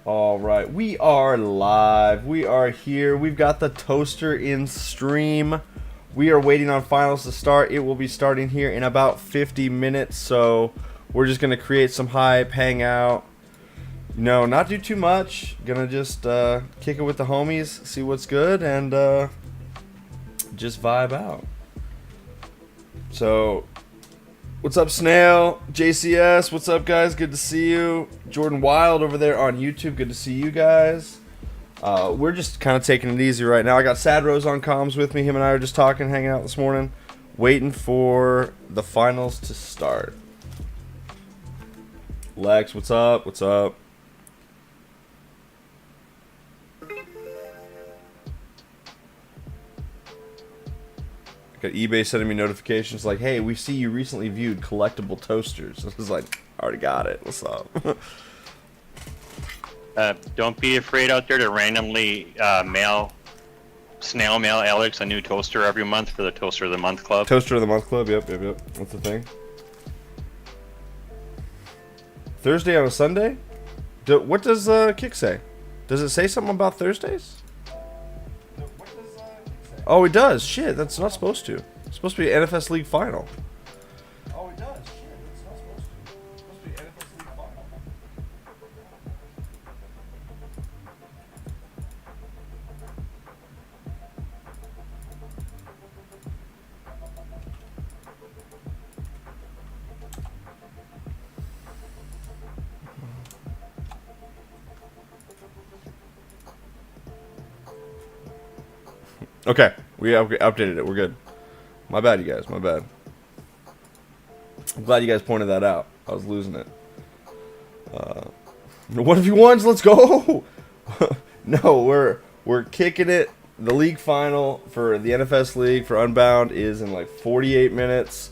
All right, we are live. We are here. We've got the toaster in stream. We are waiting on finals to start. It will be starting here in about 50 minutes. So we're just gonna create some hype, hang out. No, not do too much. Gonna just kick it with the homies, see what's good, and just vibe out. So, what's up, Snail? JCS, what's up, guys? Good to see you. Jordan Wild over there on YouTube, good to see you guys. We're just kind of taking it easy right now. I got Sad Rose on comms with me. Him and I are just talking, hanging out this morning, waiting for the finals to start. Lex, what's up? What's up? Got eBay sending me notifications like, hey, we see you recently viewed collectible toasters. I was like, already got it. What's up? Don't be afraid out there to randomly snail mail Alex a new toaster every month for the Toaster of the Month Club. Toaster of the Month Club, yep. That's the thing. Thursday on a Sunday? What does Kick say? Does it say something about Thursdays? Oh, it does. Shit, that's not supposed to. It's supposed to be NFS League Final. Oh, it does. Shit, that's not supposed to. It's supposed to be NFS League Final. Okay, we updated it. We're good. My bad, you guys. My bad. I'm glad you guys pointed that out. I was losing it. What if you won? Let's go. No, we're kicking it. The league final for the NFS League for Unbound is in like 48 minutes.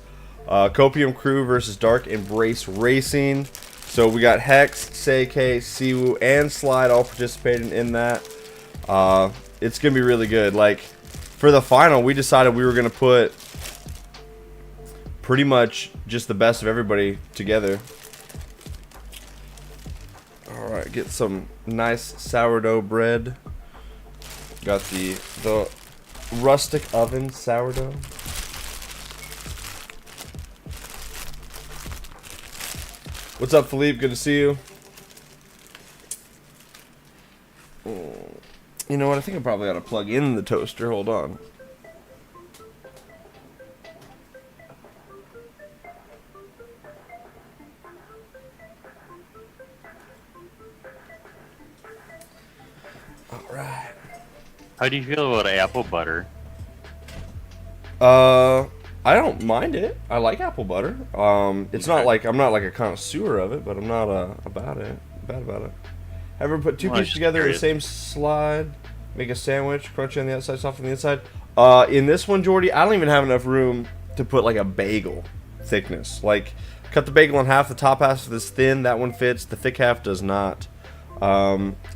Copium Crew versus Dark Embrace Racing. So we got Hex, Seikei, Siwu, and Slide all participating in that. It's gonna be really good. Like, for the final, we decided we were going to put pretty much just the best of everybody together. Alright, get some nice sourdough bread. Got the rustic oven sourdough. What's up, Philippe? Good to see you. You know what? I think I probably ought to plug in the toaster. Hold on. All right. How do you feel about apple butter? I don't mind it. I like apple butter. It's not like I'm not like a connoisseur of it, but I'm not bad about it. Ever put two pieces together in the same slide, make a sandwich, crunchy on the outside, soft on the inside? In this one, Jordy, I don't even have enough room to put like a bagel thickness. Like, cut the bagel in half. The top half is thin. That one fits. The thick half does not.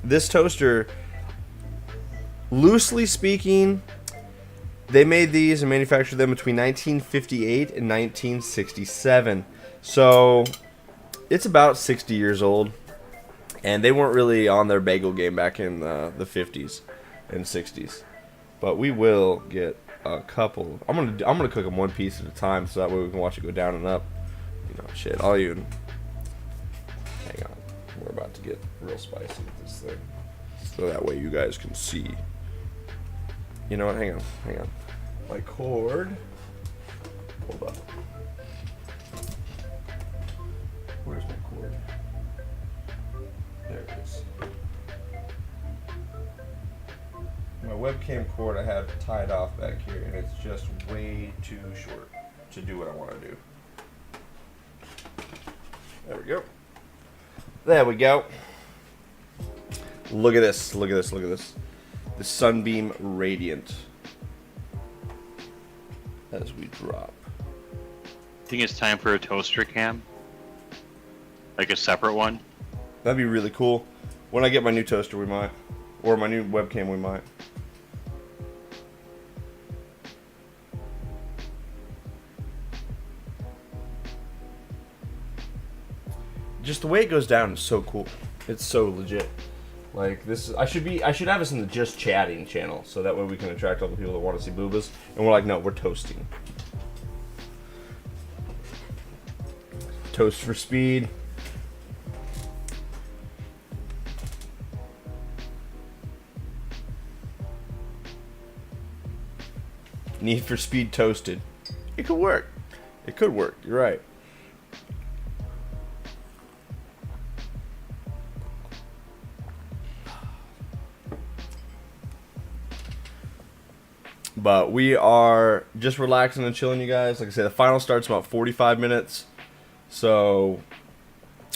This toaster, loosely speaking, they made these and manufactured them between 1958 and 1967. So it's about 60 years old. And they weren't really on their bagel game back in the 50s and 60s. But we will get a couple. I'm gonna cook them one piece at a time, so that way we can watch it go down and up. You know, shit. I'll even hang on. We're about to get real spicy with this thing, so that way you guys can see. You know what? Hang on. My cord. Hold up. Where's my cord? There it is. My webcam cord I have tied off back here, and it's just way too short to do what I want to do. There we go. There we go. Look at this. Look at this. Look at this. The Sunbeam Radiant. As we drop. Think it's time for a toaster cam? Like a separate one? That'd be really cool. When I get my new toaster, we might. Or my new webcam, we might. Just the way it goes down is so cool. It's so legit. Like this, I should have us in the just chatting channel, so that way we can attract all the people that want to see boobas. And we're like, no, we're toasting. Toast for speed. Need for Speed toasted. It could work. It could work. You're right. But we are just relaxing and chilling, you guys. Like I said, the final starts about 45 minutes. So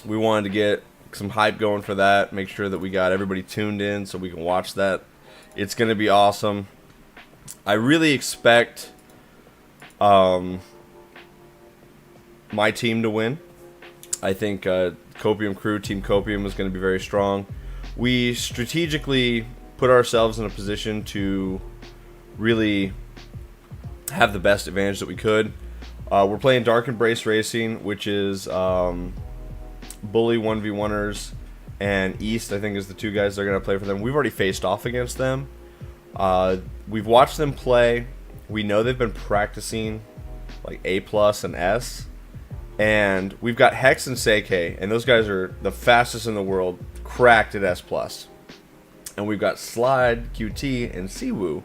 we wanted to get some hype going for that. Make sure that we got everybody tuned in so we can watch that. It's going to be awesome. I really expect my team to win. I think Copium Crew, Team Copium, is going to be very strong. We strategically put ourselves in a position to really have the best advantage that we could. We're playing Dark Embrace Racing, which is Bully 1v1ers, and East, I think, is the two guys that are going to play for them. We've already faced off against them. We've watched them play. We know they've been practicing like A+ and S. And we've got Hex and Seikei, and those guys are the fastest in the world, cracked at S+. And we've got Slide, QT, and Siwoo,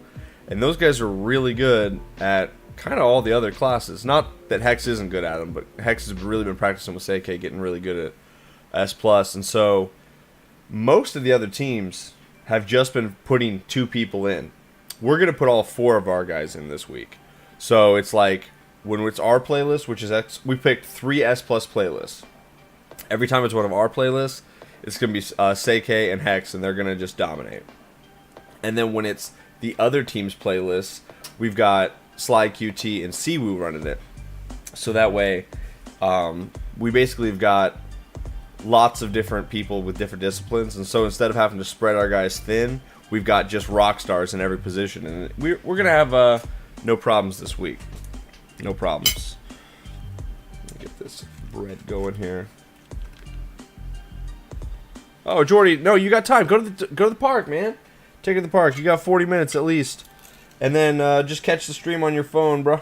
and those guys are really good at kind of all the other classes. Not that Hex isn't good at them, but Hex has really been practicing with Seikei, getting really good at S+. And so most of the other teams have just been putting 2 people in. We're going to put all 4 of our guys in this week. So it's like, when it's our playlist, which is X, we picked 3 S+ playlists. Every time it's one of our playlists, it's going to be Seikei and Hex, and they're going to just dominate. And then when it's the other team's playlists, we've got Sly, QT, and Siwoo running it. So that way, we basically have got lots of different people with different disciplines. And so instead of having to spread our guys thin, we've got just rock stars in every position. And we're going to have no problems this week. No problems. Let me get this bread going here. Oh, Jordy, no, you got time. Go to the park, man. Take it to the park. You got 40 minutes at least. And then just catch the stream on your phone, bro.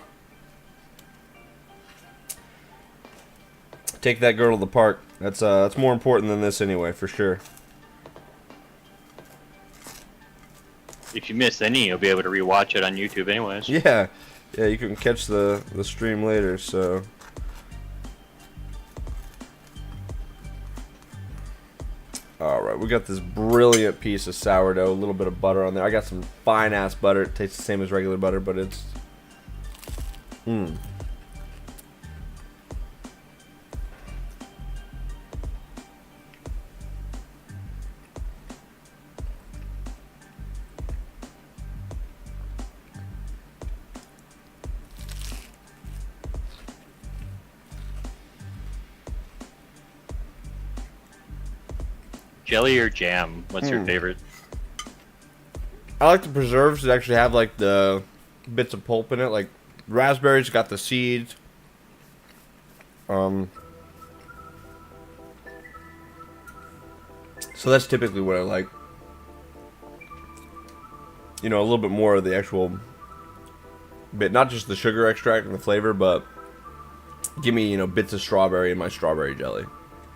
Take that girl to the park. That's more important than this anyway, for sure. If you miss any, you'll be able to rewatch it on YouTube anyways. Yeah. Yeah, you can catch the stream later, so. Alright, we got this brilliant piece of sourdough, a little bit of butter on there. I got some fine-ass butter. It tastes the same as regular butter, but it's... Jelly or jam? What's your favorite? I like the preserves that actually have like the bits of pulp in it. Like raspberries got the seeds. So that's typically what I like. You know, a little bit more of the actual bit, not just the sugar extract and the flavor, but give me, you know, bits of strawberry in my strawberry jelly.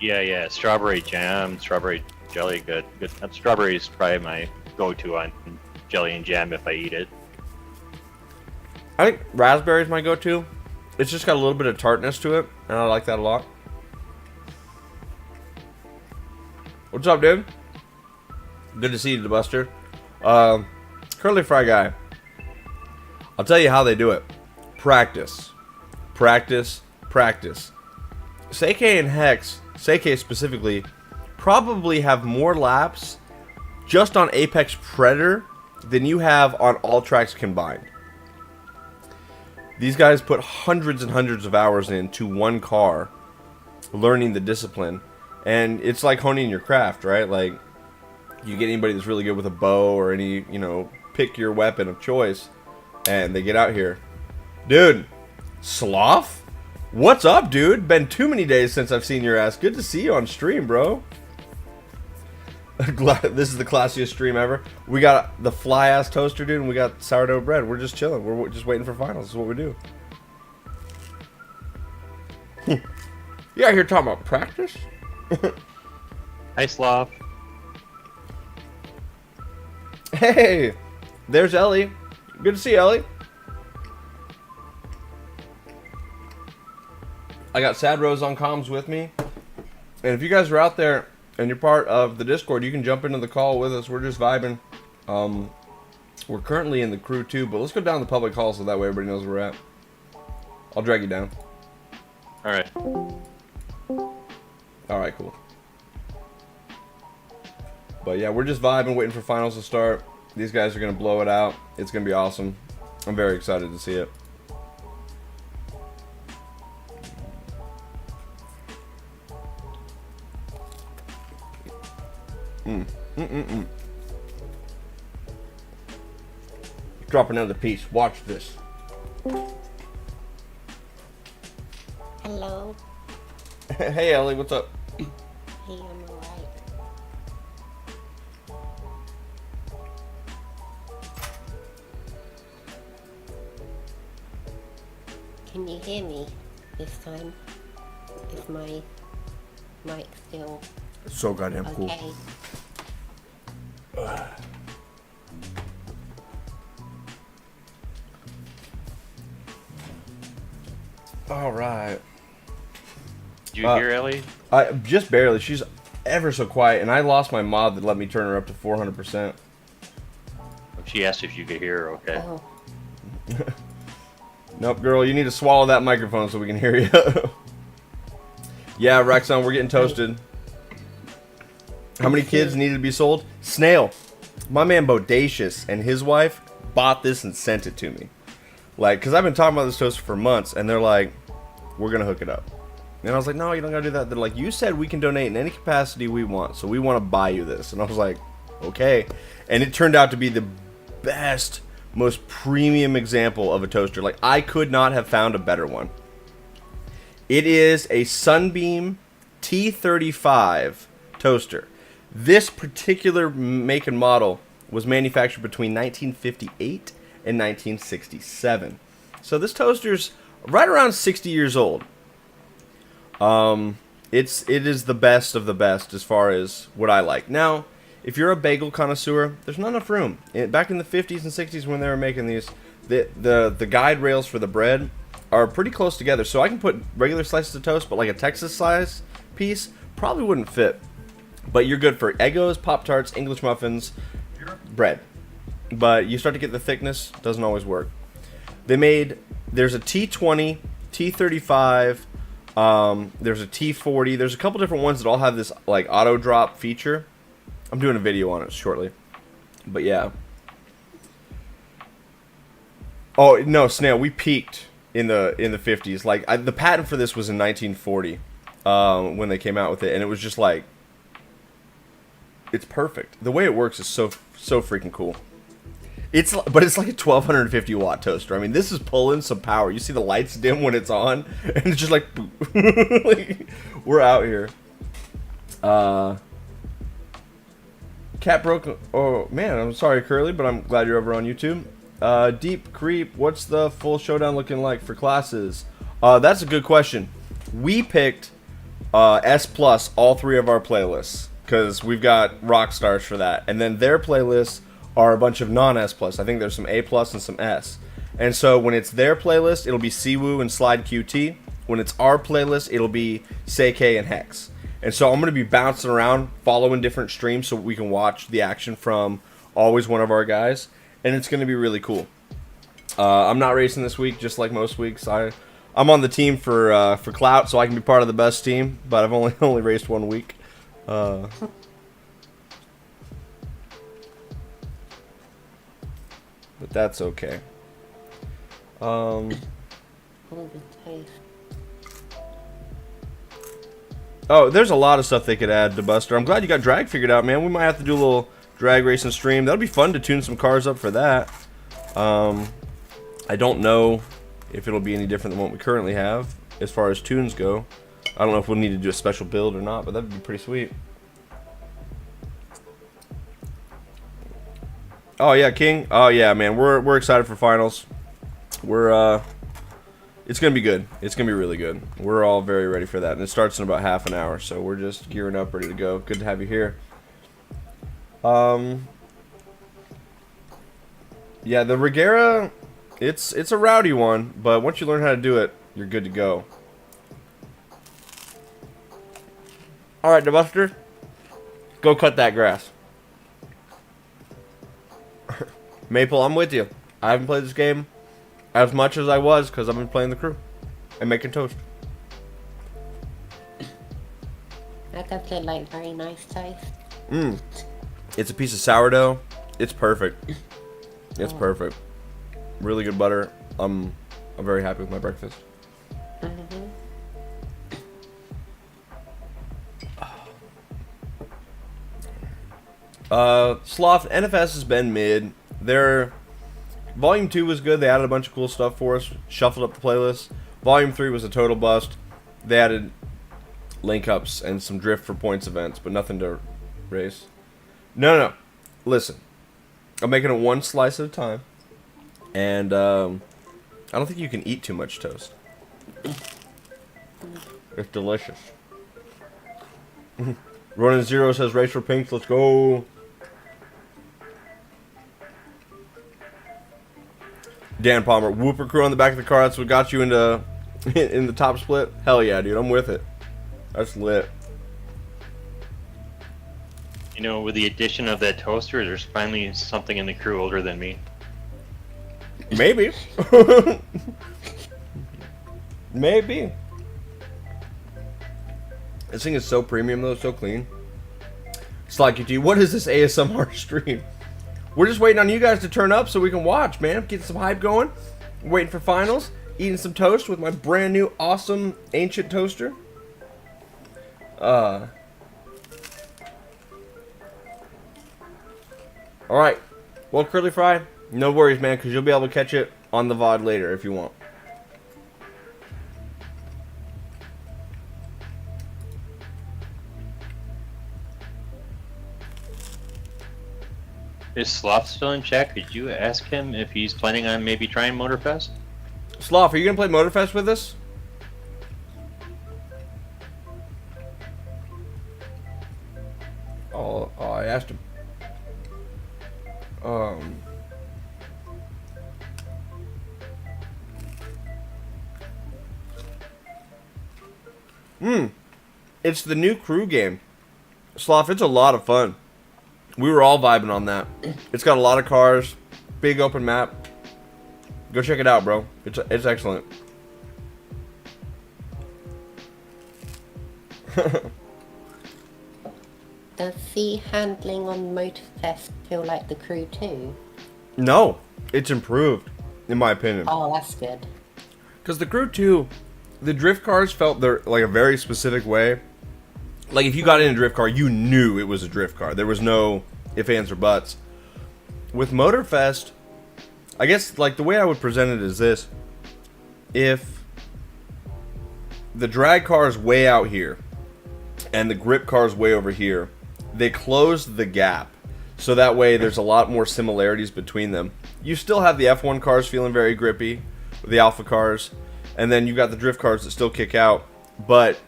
Yeah, strawberry jam, strawberry jelly, good. That strawberry is probably my go-to on jelly and jam if I eat it. I think raspberry is my go-to. It's just got a little bit of tartness to it, and I like that a lot. What's up, dude? Good to see you, Buster. Curly Fry guy. I'll tell you how they do it. Practice. Practice. Practice. Seikei and Hex, Seikei specifically, probably have more laps just on Apex Predator than you have on all tracks combined. These guys put hundreds and hundreds of hours into one car, learning the discipline, and it's like honing your craft, right? Like, you get anybody that's really good with a bow or any, you know, pick your weapon of choice, and they get out here. Dude, Sloth? What's up, dude? Been too many days since I've seen your ass. Good to see you on stream, bro. This is the classiest stream ever. We got the fly-ass toaster, dude, and we got sourdough bread. We're just chilling. We're just waiting for finals. This is what we do. You out here talking about practice? Hi, Sloth. Hey, there's Ellie. Good to see you, Ellie. I got Sad Rose on comms with me. And if you guys are out there and you're part of the Discord, you can jump into the call with us. We're just vibing. We're currently in the crew too, but let's go down the public hall so that way everybody knows where we're at. I'll drag you down. Alright. Alright, cool. But yeah, we're just vibing, waiting for finals to start. These guys are going to blow it out. It's going to be awesome. I'm very excited to see it. Drop another piece. Watch this. Hello. Hey, Ellie, what's up? Hey, I'm alright. Can you hear me this time? Is my mic still So goddamn cool. okay? All right. Did you hear Ellie? I just barely. She's ever so quiet, and I lost my mod that let me turn her up to 400%. She asked if you could hear her, okay. Oh, Nope, girl, you need to swallow that microphone so we can hear you. Yeah, Rexon, we're getting toasted. How many kids needed to be sold? Snail. My man Bodacious and his wife bought this and sent it to me. Like, because I've been talking about this toaster for months, and they're like, we're going to hook it up. And I was like, no, you don't got to do that. They're like, you said we can donate in any capacity we want, so we want to buy you this. And I was like, okay. And it turned out to be the best, most premium example of a toaster. Like, I could not have found a better one. It is a Sunbeam T35 toaster. This particular make and model was manufactured between 1958 and 1967. So this toaster's right around 60 years old. It is the best of the best as far as what I like. Now, if you're a bagel connoisseur, there's not enough room. Back in the 50s and 60s when they were making these, the guide rails for the bread are pretty close together. So I can put regular slices of toast, but like a Texas slice piece probably wouldn't fit. But you're good for Eggos, Pop-Tarts, English muffins, bread. But you start to get the thickness, doesn't always work. There's a T20, T35, there's a T40, there's a couple different ones that all have this like auto drop feature. I'm doing a video on it shortly. But yeah. Oh, no, Snail, we peaked in the 50s. Like the patent for this was in 1940 when they came out with it, and it was just like, it's perfect. The way it works is so freaking cool. But it's like a 1250 watt toaster. I mean, this is pulling some power. You see the lights dim when it's on, and it's just like, like we're out here. Cat broke. Oh man, I'm sorry, Curly, but I'm glad you're over on YouTube. Deep Creep, what's the full showdown looking like for classes? That's a good question. We picked S plus all three of our playlists because we've got rock stars for that, and then their playlists are a bunch of non-S plus. I think there's some A plus and some S. And so when it's their playlist, it'll be Siwoo and Slide QT. When it's our playlist, it'll be Seikei and Hex. And so I'm going to be bouncing around, following different streams so we can watch the action from always one of our guys. And it's going to be really cool. I'm not racing this week, just like most weeks. I'm on the team for clout, so I can be part of the best team. But I've only raced 1 week. But that's okay. all the taste. Oh, there's a lot of stuff they could add to Buster. I'm glad you got drag figured out, man. We might have to do a little drag racing stream. That'll be fun to tune some cars up for that. I don't know if it'll be any different than what we currently have as far as tunes go. I don't know if we'll need to do a special build or not, but that'd be pretty sweet. Oh yeah, King. Oh yeah, man. We're excited for finals. We're it's gonna be good. It's gonna be really good. We're all very ready for that, and it starts in about half an hour. So we're just gearing up, ready to go. Good to have you here. Yeah, the Regera, it's a rowdy one, but once you learn how to do it, you're good to go. All right, DeBuster, go cut that grass. Maple, I'm with you. I haven't played this game as much as I was because I've been playing the crew and making toast. That does look like very nice toast. It's a piece of sourdough. It's perfect. It's perfect. Really good butter. I'm very happy with my breakfast. Sloth, NFS has been mid. Their Volume 2 was good. They added a bunch of cool stuff for us. Shuffled up the playlist. Volume 3 was a total bust. They added link ups and some drift for points events, but nothing to race. No. Listen. I'm making it one slice at a time. And I don't think you can eat too much toast. It's delicious. Ronin Zero says race for pinks. Let's go. Dan Palmer, Whooper Crew on the back of the car. That's what got you into in the top split. Hell yeah, dude. I'm with it. That's lit. You know, with the addition of that toaster, there's finally something in the crew older than me. Maybe. Maybe. This thing is so premium though, so clean. Slacky T, what is this ASMR stream? We're just waiting on you guys to turn up so we can watch, man. Getting some hype going. Waiting for finals. Eating some toast with my brand new awesome ancient toaster. Alright. Well, Curly Fry, no worries, man, because you'll be able to catch it on the VOD later if you want. Is Sloth still in chat? Could you ask him if he's planning on maybe trying Motorfest? Sloth, are you going to play Motorfest with us? Oh, I asked him. It's the new crew game. Sloth, it's a lot of fun. We were all vibing on that. It's got a lot of cars, big open map. Go check it out, bro. It's excellent. Does the handling on Motorfest feel like the crew too? No, it's improved, in my opinion. Oh, that's good. Because the crew 2, the drift cars felt like a very specific way. Like if you got in a drift car, you knew it was a drift car. There was no ifs, ands, or buts. With Motorfest, I guess like the way I would present it is this: if the drag car is way out here and the grip car is way over here, they closed the gap. So that way there's a lot more similarities between them. You still have the F1 cars feeling very grippy, the Alpha cars, and then you got the drift cars that still kick out. But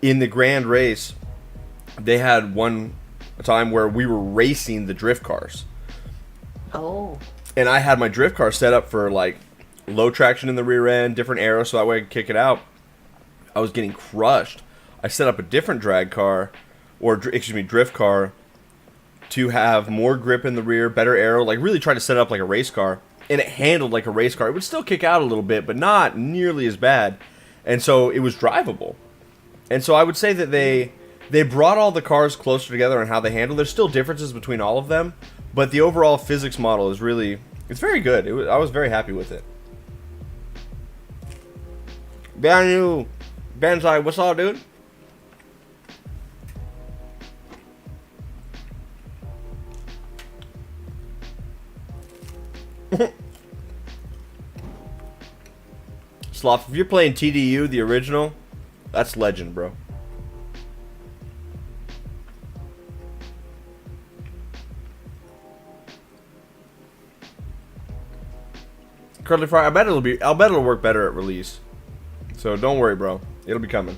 in the grand race, they had one time where we were racing the drift cars. Oh. And I had my drift car set up for like low traction in the rear end, different aero, so that way I could kick it out. I was getting crushed. I set up a different drag car, drift car, to have more grip in the rear, better aero, like really try to set it up like a race car. And it handled like a race car. It would still kick out a little bit, but not nearly as bad. And so it was drivable. And so I would say that they brought all the cars closer together on how they handle. There's still differences between all of them, but the overall physics model is really, it's very good. I was very happy with it. Banu, Banzai, what's up, dude? Sloth, if you're playing TDU, the original, that's legend, bro. Curly Fry. I bet it'll work better at release. So don't worry, bro. It'll be coming.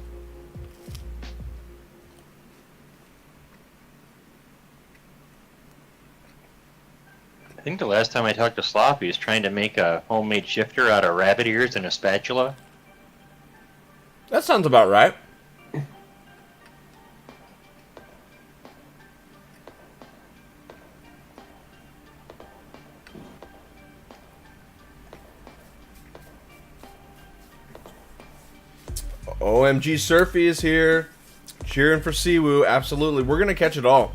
I think the last time I talked to Sloth, he was trying to make a homemade shifter out of rabbit ears and a spatula. That sounds about right. OMG Surfy is here. Cheering for Siwoo. Absolutely. We're going to catch it all.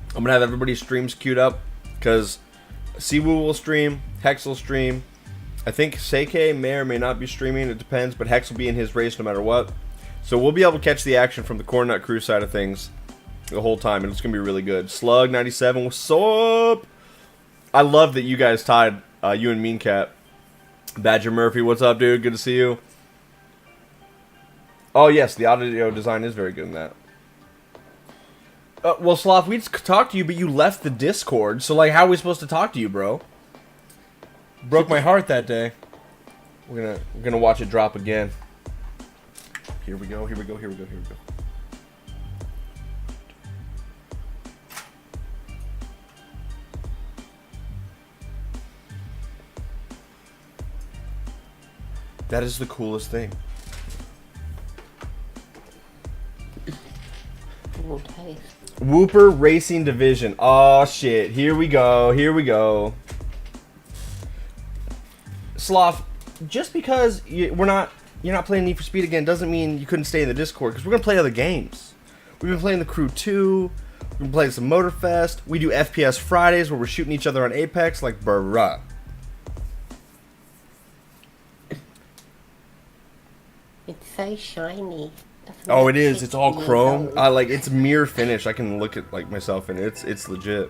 I'm going to have everybody's streams queued up because Siwoo will stream. Hex will stream. I think Seike may or may not be streaming. It depends. But Hex will be in his race no matter what. So we'll be able to catch the action from the CornnutCrew side of things the whole time. And it's going to be really good. Slug97, what's up? I love that you guys tied, you and Mean Cat. Badger Murphy, what's up, dude? Good to see you. Oh, yes, the audio design is very good in that. Well, Sloth, we talked to you, but you left the Discord. So, like, how are we supposed to talk to you, bro? Broke my heart that day. We're gonna watch it drop again. Here we go, here we go, here we go, here we go. That is the coolest thing. Whooper Racing Division. Oh shit! Here we go. Here we go. Sloth, just because you're not playing Need for Speed again doesn't mean you couldn't stay in the Discord because we're gonna play other games. We've been playing the Crew 2. We've been playing some Motorfest. We do FPS Fridays where we're shooting each other on Apex like bruh. It's so shiny. Oh, it is. It's all chrome. I like it's mirror finish. I can look at like myself in it. It's legit.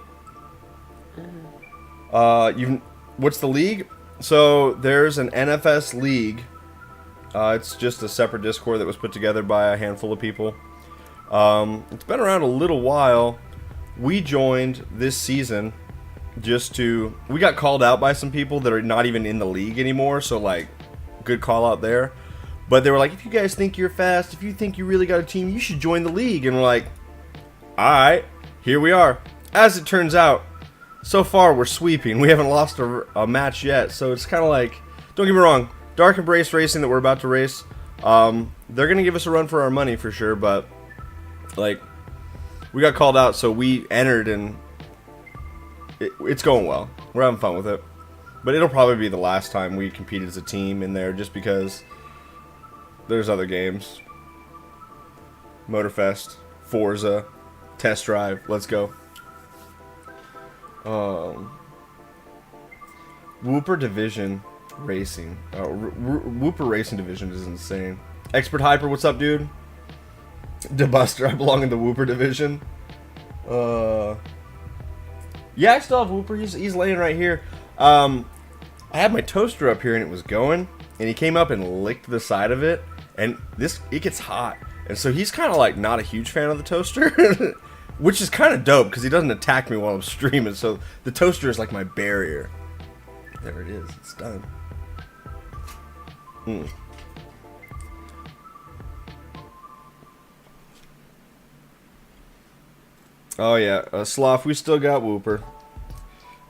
What's the league? So there's an NFS league. It's just a separate Discord that was put together by a handful of people. It's been around a little while. We joined this season we got called out by some people that are not even in the league anymore. So like, good call out there. But they were like, if you guys think you're fast, if you think you really got a team, you should join the league. And we're like, alright, here we are. As it turns out, so far we're sweeping. We haven't lost a match yet. So it's kind of like, don't get me wrong, Dark Embrace Racing that we're about to race, they're going to give us a run for our money for sure. But, like, we got called out, so we entered and it's going well. We're having fun with it. But it'll probably be the last time we compete as a team in there just because there's other games. Motorfest, Forza, Test Drive, let's go. Whooper Division Racing. Whooper Racing Division is insane. Expert Hyper, what's up, dude? DeBuster, I belong in the Whooper Division. Yeah, I still have Whooper. He's laying right here. I had my toaster up here and it was going, and he came up and licked the side of it. And it gets hot. And so he's kind of like not a huge fan of the toaster. Which is kind of dope because he doesn't attack me while I'm streaming. So the toaster is like my barrier. There it is. It's done. Oh yeah. Sloth, we still got Whooper.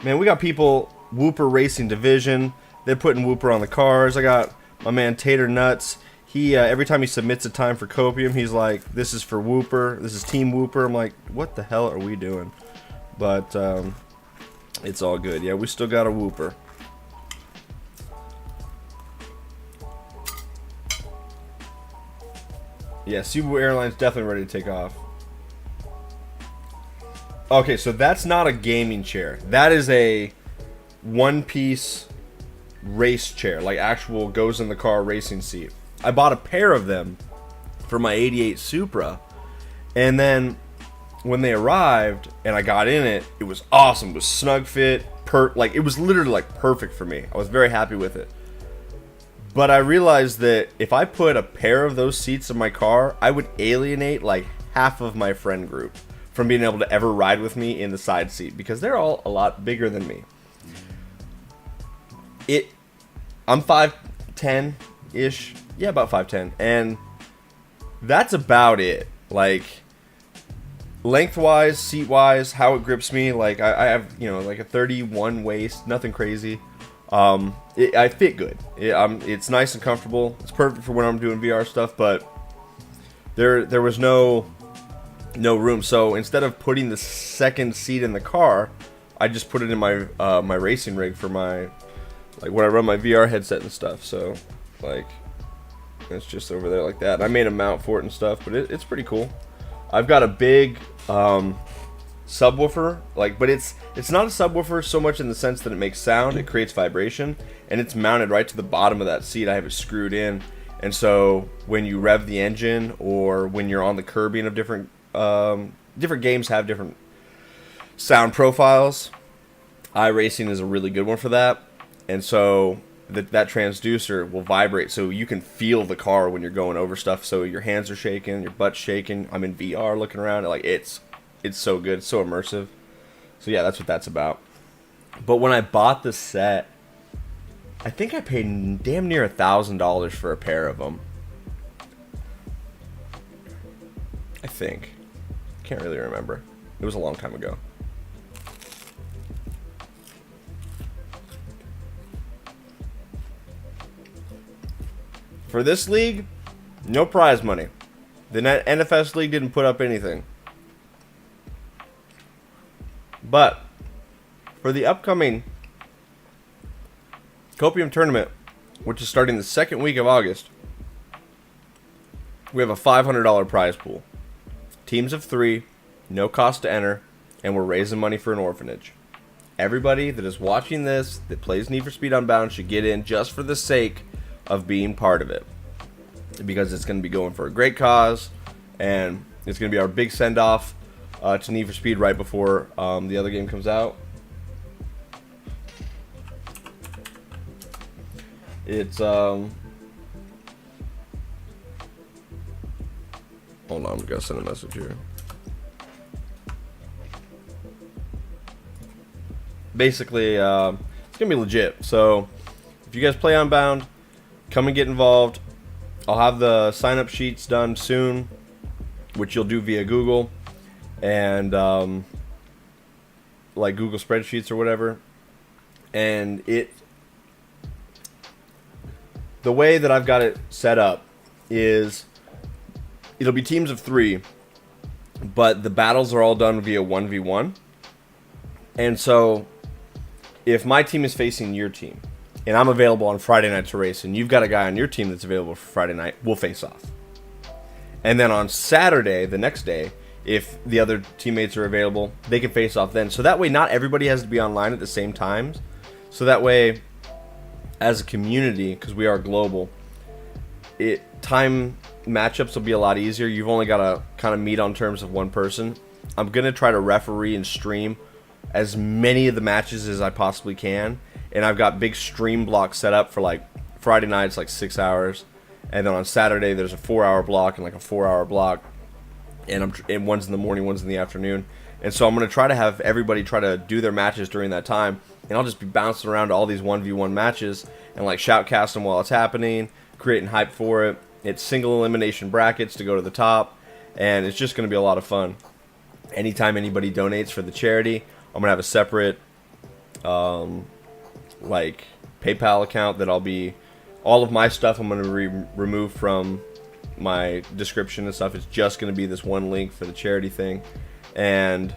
Man, we got people. Whooper Racing Division. They're putting Whooper on the cars. I got my man Tater Nuts. He every time he submits a time for Copium, he's like, "This is for Whooper. This is Team Whooper." I'm like, "What the hell are we doing?" But it's all good. Yeah, we still got a Whooper. Yeah, Cebu Airlines definitely ready to take off. Okay, so that's not a gaming chair. That is a one-piece race chair, like actual goes in the car racing seat. I bought a pair of them for my 88 Supra, and then when they arrived and I got in it, it was awesome. It was snug fit, like it was literally like perfect for me. I was very happy with it. But I realized that if I put a pair of those seats in my car, I would alienate like half of my friend group from being able to ever ride with me in the side seat because they're all a lot bigger than me. I'm 5'10 ish, yeah, about 5'10, and that's about it. Like, lengthwise, seat-wise, how it grips me, like, I have, you know, like a 31 waist, nothing crazy. I fit good. It's nice and comfortable. It's perfect for when I'm doing VR stuff, but there was no room. So instead of putting the second seat in the car, I just put it in my my racing rig for my, like, when I run my VR headset and stuff. So, like, it's just over there like that. I made a mount for it and stuff, but it's pretty cool. I've got a big subwoofer, like, but it's not a subwoofer so much in the sense that it makes sound. It creates vibration, and it's mounted right to the bottom of that seat. I have it screwed in, and so when you rev the engine, or when you're on the curbing of different games have different sound profiles. iRacing is a really good one for that, and so that transducer will vibrate, so you can feel the car when you're going over stuff. So your hands are shaking, your butt's shaking. I'm in VR looking around, like, it's so good, it's so immersive. So yeah, that's what that's about. But when I bought the set, I think I paid damn near $1,000 for a pair of them. I think. Can't really remember. It was a long time ago. For this league, no prize money. The NFS league didn't put up anything. But for the upcoming Copium tournament, which is starting the second week of August, we have a $500 prize pool. Teams of 3, no cost to enter, and we're raising money for an orphanage. Everybody that is watching this, that plays Need for Speed Unbound, should get in just for the sake of being part of it, because it's going to be going for a great cause, and it's going to be our big send-off to Need for Speed right before the other game comes out. It's hold on, I'm gonna send a message here. Basically, it's gonna be legit. So if you guys play Unbound, come and get involved. I'll have the sign-up sheets done soon, which you'll do via Google, and like Google spreadsheets or whatever. And the way that I've got it set up is it'll be teams of 3, but the battles are all done via 1v1. And so if my team is facing your team, and I'm available on Friday night to race, and you've got a guy on your team that's available for Friday night, we'll face off. And then on Saturday, the next day, if the other teammates are available, they can face off then. So that way, not everybody has to be online at the same times. So that way, as a community, because we are global, time matchups will be a lot easier. You've only got to kind of meet on terms of one person. I'm going to try to referee and stream as many of the matches as I possibly can. And I've got big stream blocks set up for, like, Friday nights, like 6 hours. And then on Saturday, there's a 4-hour block and like a 4-hour block. And one's in the morning, one's in the afternoon. And so I'm going to try to have everybody try to do their matches during that time. And I'll just be bouncing around to all these 1v1 matches and, like, shoutcast them while it's happening, creating hype for it. It's single elimination brackets to go to the top. And it's just going to be a lot of fun. Anytime anybody donates for the charity, I'm going to have a separate like PayPal account that I'll be, all of my stuff I'm going to remove from my description and stuff. It's just going to be this one link for the charity thing. And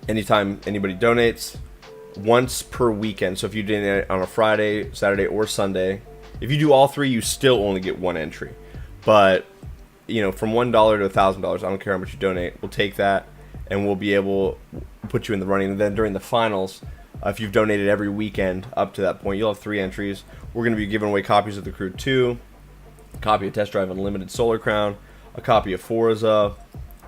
anytime anybody donates, once per weekend. So if you donate on a Friday, Saturday, or Sunday, if you do all 3, you still only get 1 entry. But, you know, from $1 to $1,000, I don't care how much you donate, we'll take that and we'll be able to put you in the running. And then during the finals, if you've donated every weekend up to that point, you'll have 3 entries. We're going to be giving away copies of the Crew 2, a copy of Test Drive Unlimited Solar Crown, a copy of Forza,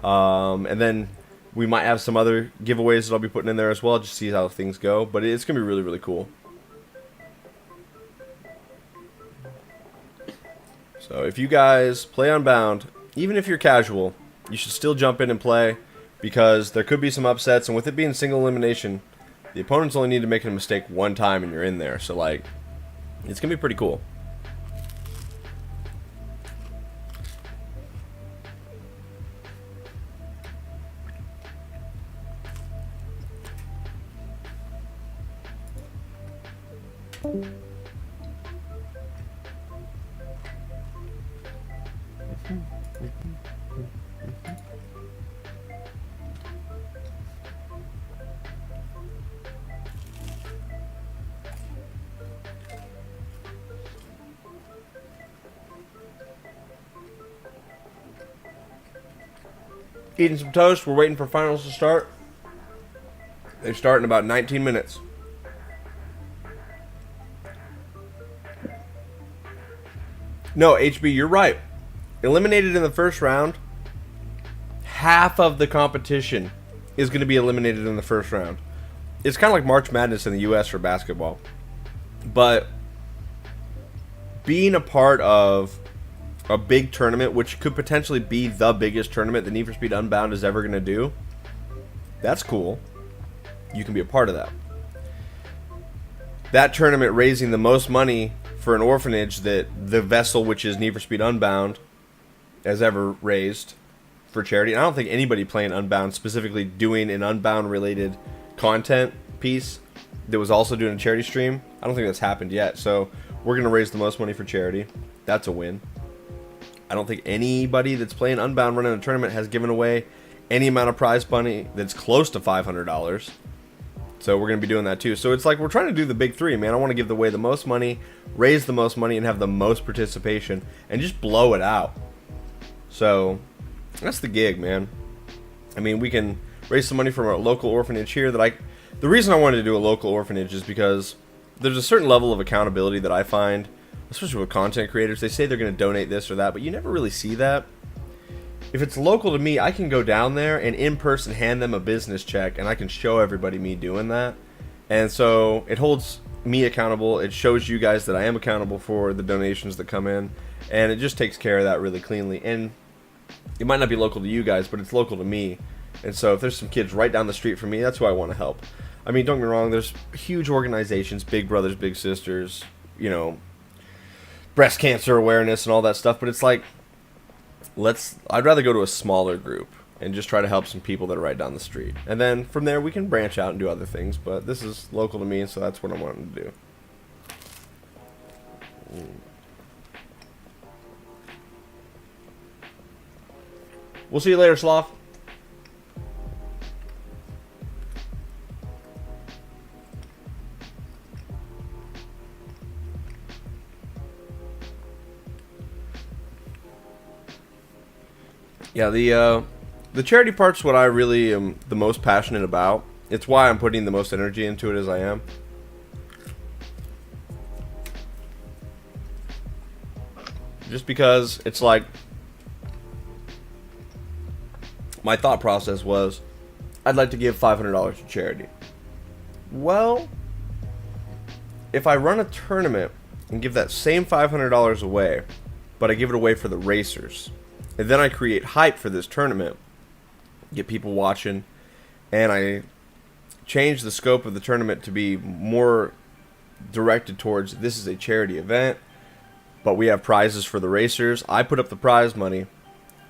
and then we might have some other giveaways that I'll be putting in there as well, just to see how things go. But it's going to be really, really cool. So if you guys play Unbound, even if you're casual, you should still jump in and play, because there could be some upsets, and with it being single elimination, The opponents only need to make a mistake one time and you're in there. So, like, it's going to be pretty cool. Eating some toast. We're waiting for finals to start. They start in about 19 minutes. No, HB, you're right. Eliminated in the first round, half of the competition is going to be eliminated in the first round. It's kind of like March Madness in the U.S. for basketball. But being a part of a big tournament, which could potentially be the biggest tournament that Need for Speed Unbound is ever going to do, that's cool. You can be a part of that. That tournament raising the most money for an orphanage that the vessel, which is Need for Speed Unbound, has ever raised for charity. And I don't think anybody playing Unbound, specifically doing an Unbound related content piece that was also doing a charity stream, I don't think that's happened yet. So we're going to raise the most money for charity. That's a win. I don't think anybody that's playing Unbound running a tournament has given away any amount of prize money that's close to $500. So we're going to be doing that too. So it's like we're trying to do the big three, man. I want to give away the most money, raise the most money, and have the most participation, and just blow it out. So that's the gig, man. I mean, we can raise some money from a local orphanage here. The reason I wanted to do a local orphanage is because there's a certain level of accountability that I find, especially with content creators. They say they're going to donate this or that, but you never really see that. If it's local to me, I can go down there and in person hand them a business check, and I can show everybody me doing that. And so it holds me accountable. It shows you guys that I am accountable for the donations that come in, and it just takes care of that really cleanly. And it might not be local to you guys, but it's local to me. And so if there's some kids right down the street from me, that's who I want to help. I mean, don't get me wrong, there's huge organizations, Big Brothers, Big Sisters, you know, breast cancer awareness and all that stuff, but it's like, I'd rather go to a smaller group and just try to help some people that are right down the street. And then from there we can branch out and do other things, but this is local to me, so that's what I'm wanting to do. We'll see you later, Sloth. Yeah, the charity part's what I really am the most passionate about. It's why I'm putting the most energy into it as I am. Just because it's like, my thought process was, I'd like to give $500 to charity. Well, if I run a tournament and give that same $500 away, but I give it away for the racers, and then I create hype for this tournament, get people watching, and I change the scope of the tournament to be more directed towards this is a charity event, but we have prizes for the racers. I put up the prize money.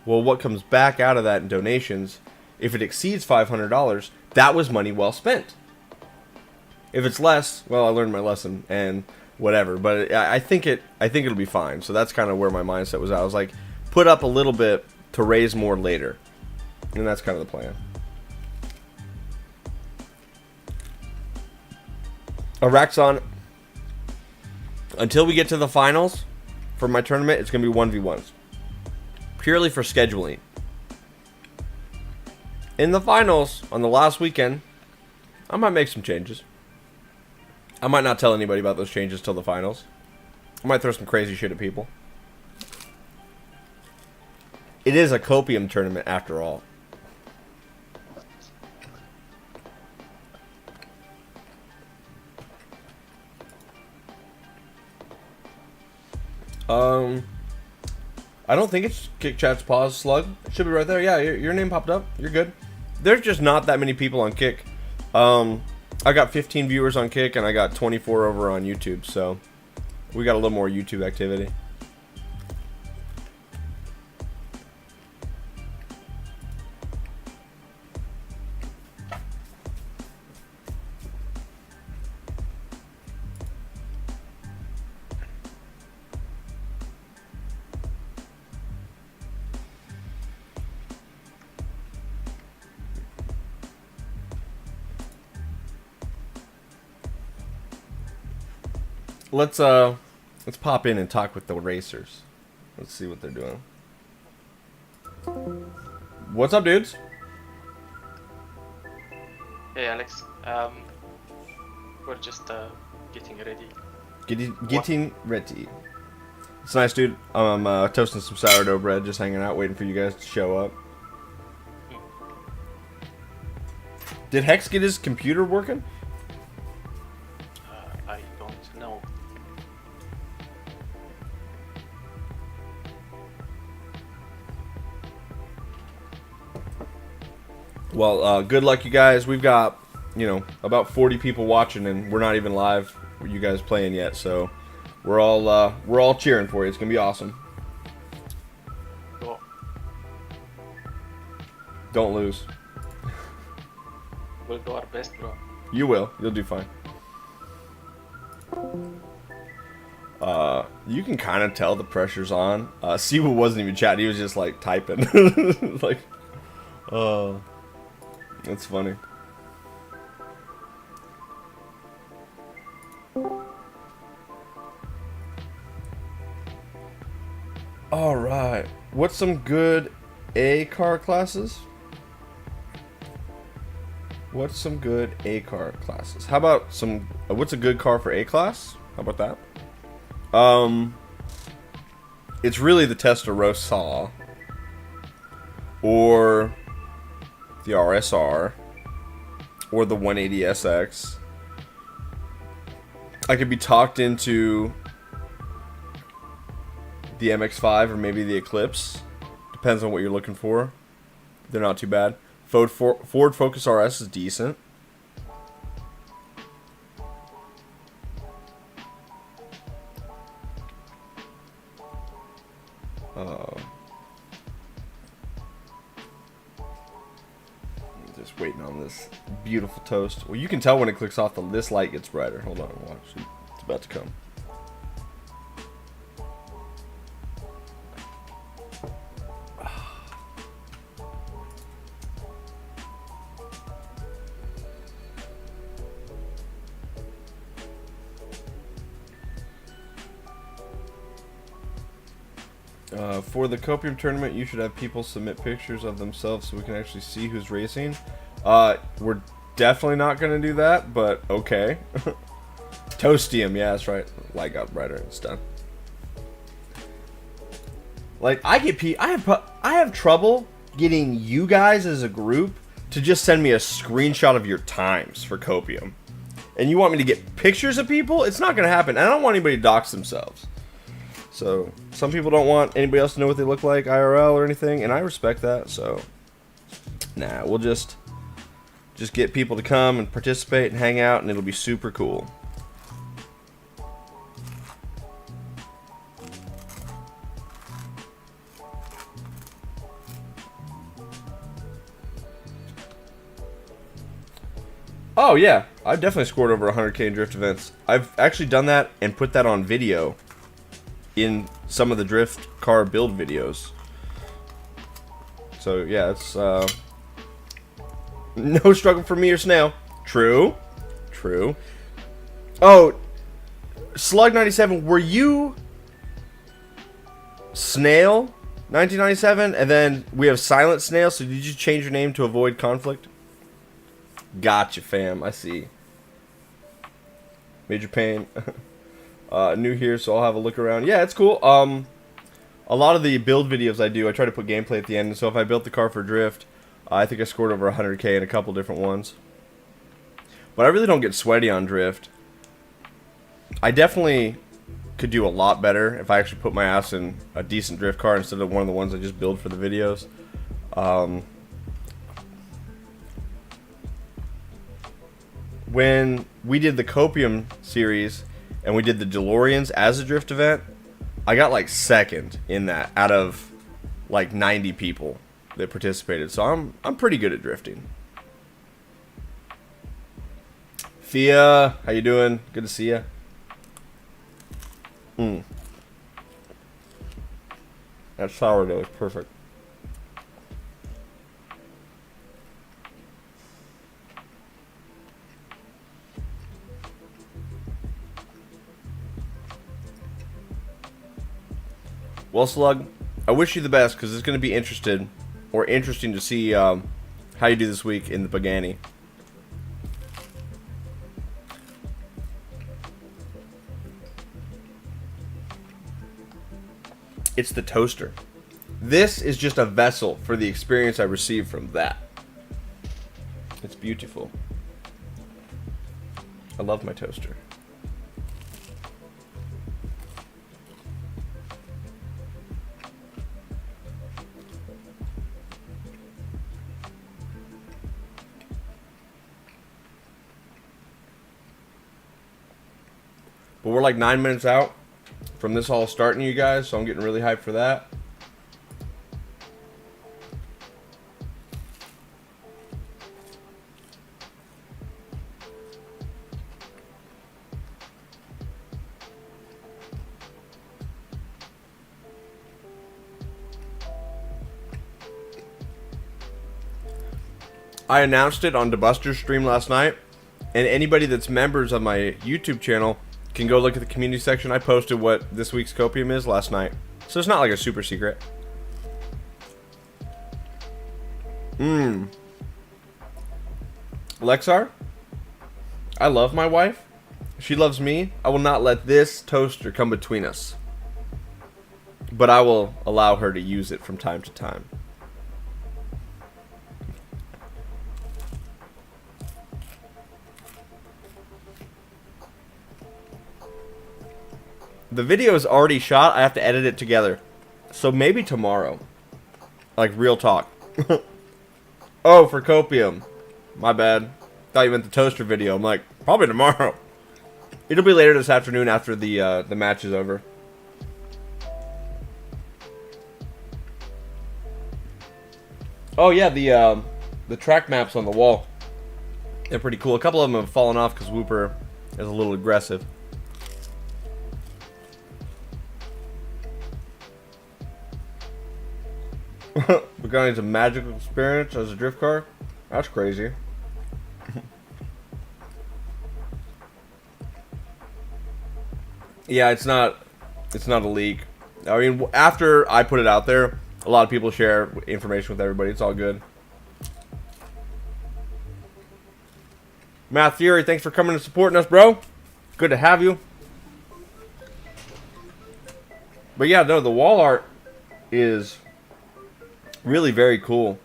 Well, what comes back out of that in donations, if it exceeds $500, that was money well spent. If it's less, well, I learned my lesson and whatever. But I think it'll be fine. So that's kind of where my mindset was at. I was like, put up a little bit to raise more later, and that's kind of the plan. Araxon, until we get to the finals for my tournament, it's going to be 1v1s. Purely for scheduling. In the finals, on the last weekend, I might make some changes. I might not tell anybody about those changes till the finals. I might throw some crazy shit at people. It is a Copium tournament after all. I don't think it's Kick Chat's Pause Slug. It should be right there. Yeah, your name popped up. You're good. There's just not that many people on Kick. I I got 15 viewers on Kick, and I got 24 over on YouTube, so we got a little more YouTube activity. Let's pop in and talk with the racers. Let's see what they're doing. What's up, dudes? Hey Alex, we're just getting ready. Getting ready. It's nice, dude. I'm toasting some sourdough bread, just hanging out, waiting for you guys to show up. Did Hex get his computer working? I don't know. Well, good luck, you guys. We've got, you know, about 40 people watching, and we're not even live with you guys playing yet. So we're all cheering for you. It's gonna be awesome. Go. Don't lose. We'll do our best, bro. You will. You'll do fine. You can kind of tell the pressure's on. Siwa wasn't even chatting. He was just like typing. Like, that's funny. All right. What's some good A car classes? What's some good A car classes? How about some? What's a good car for A class? How about that? It's really the Testarossa or the RSR or the 180SX. I could be talked into the MX-5 or maybe the Eclipse. Depends on what you're looking for. They're not too bad. Ford Focus RS is decent. Just waiting on this beautiful toast. Well, you can tell when it clicks off. This light gets brighter. Hold on, watch. It's about to come. For the Copium tournament, you should have people submit pictures of themselves so we can actually see who's racing. We're definitely not going to do that, but okay. Toastium, yeah, that's right. Light got brighter and it's done. Like, I have trouble getting you guys as a group to just send me a screenshot of your times for Copium. And you want me to get pictures of people? It's not going to happen. I don't want anybody to dox themselves. So, some people don't want anybody else to know what they look like IRL or anything, and I respect that, so nah, we'll just get people to come and participate and hang out, and it'll be super cool. Oh yeah, I've definitely scored over 100k in drift events. I've actually done that and put that on video in some of the drift car build videos. So yeah, it's no struggle for me or Snail. True. Oh, Slug97, were you Snail 1997? And then we have Silent Snail, so did you change your name to avoid conflict? Gotcha, fam. I see. Major Pain. New here, so I'll have a look around. Yeah, it's cool. A lot of the build videos I do, I try to put gameplay at the end. So if I built the car for drift, I think I scored over 100k in a couple different ones. But I really don't get sweaty on drift. I definitely could do a lot better if I actually put my ass in a decent drift car instead of one of the ones I just build for the videos. when we did the Copium series and we did the DeLoreans as a drift event, I got like second in that out of like 90 people that participated. So I'm pretty good at drifting. Fia, how you doing? Good to see you. That sourdough is perfect. Well, Slug, I wish you the best because it's going to be interesting to see how you do this week in the Pagani. It's the toaster. This is just a vessel for the experience I received from that. It's beautiful. I love my toaster. But we're like 9 minutes out from this all starting, you guys, so I'm getting really hyped for that. I announced it on DeBuster's stream last night, and anybody that's members of my YouTube channel can go look at the community section. I posted what this week's Copium is last night. So it's not like a super secret. Lexar, I love my wife. She loves me. I will not let this toaster come between us. But I will allow her to use it from time to time. The video is already shot. I have to edit it together. So maybe tomorrow. Like, real talk. Oh, for Copium. My bad. Thought you meant the toaster video. I'm like, probably tomorrow. It'll be later this afternoon after the match is over. Oh, yeah, the track maps on the wall. They're pretty cool. A couple of them have fallen off because Whooper is a little aggressive. Bugani's a magical experience as a drift car. That's crazy. Yeah, it's not a leak. I mean, after I put it out there, a lot of people share information with everybody. It's all good. Matt Fury, thanks for coming and supporting us, bro. Good to have you. But yeah, no, the wall art is really very cool.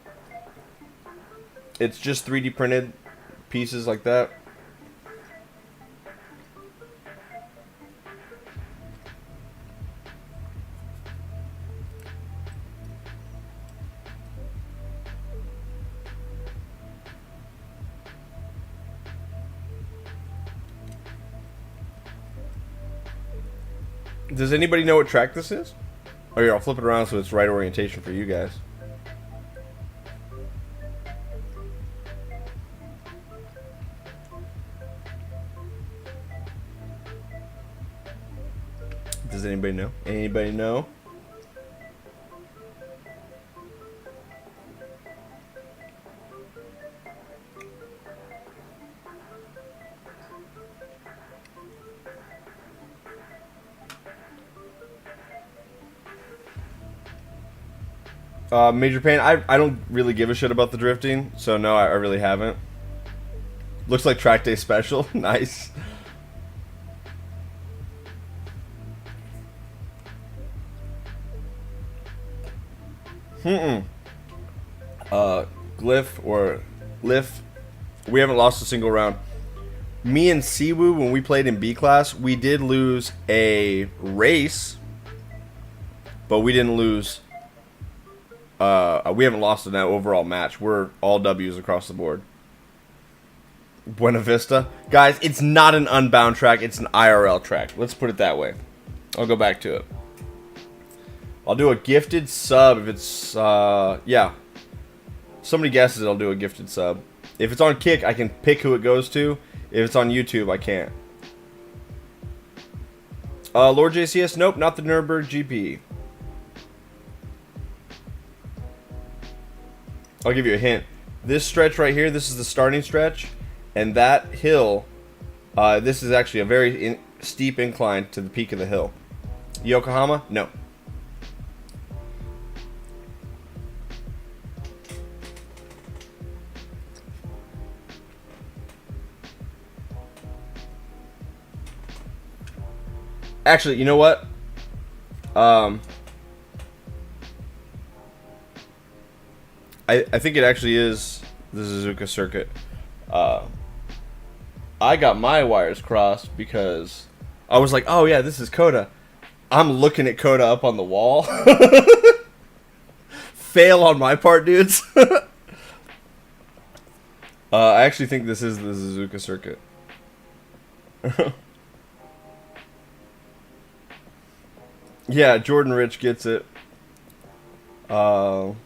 It's just 3D printed pieces like that. Does anybody know what track this is? Oh, here, I'll flip it around so it's right orientation for you guys. Does anybody know? Anybody know? Major Pain, I don't really give a shit about the drifting, so no, I really haven't. Looks like track day special. Nice. Glyph or Liff, we haven't lost a single round. Me and Siwoo, when we played in B class, we did lose a race, but we didn't lose. We haven't lost in that overall match. We're all W's across the board. Buena Vista. Guys, it's not an Unbound track. It's an IRL track. Let's put it that way. I'll go back to it. I'll do a gifted sub if it's, yeah. Somebody guesses I'll do a gifted sub. If it's on Kick, I can pick who it goes to. If it's on YouTube, I can't. Lord JCS, nope, not the Nürburgring GP. I'll give you a hint. This stretch right here, this is the starting stretch. And that hill, this is actually a very steep incline to the peak of the hill. Yokohama? No. Actually, you know what? I think it actually is the Suzuka circuit. I got my wires crossed because I was like, oh yeah, this is Coda. I'm looking at Coda up on the wall. Fail on my part, dudes. I actually think this is the Suzuka circuit. Yeah, Jordan Rich gets it. No,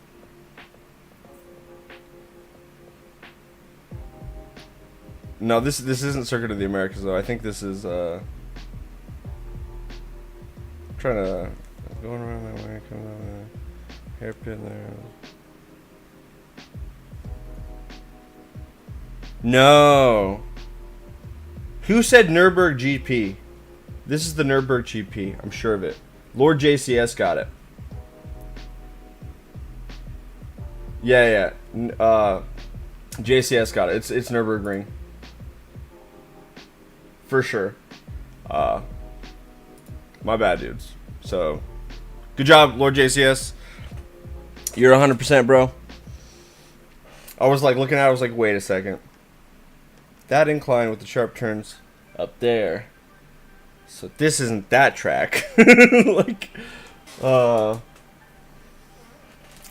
this isn't Circuit of the Americas though. I think this is trying to going around that way, come down there, hairpin there. No. Who said Nürburgring GP? This is the Nürburgring GP. I'm sure of it. Lord JCS got it. Yeah. JCS got it. It's Nürburgring. For sure. My bad, dudes. So, good job, Lord JCS. You're 100%, bro. I was like looking at it, I was like, wait a second. That incline with the sharp turns up there. So this isn't that track. Like,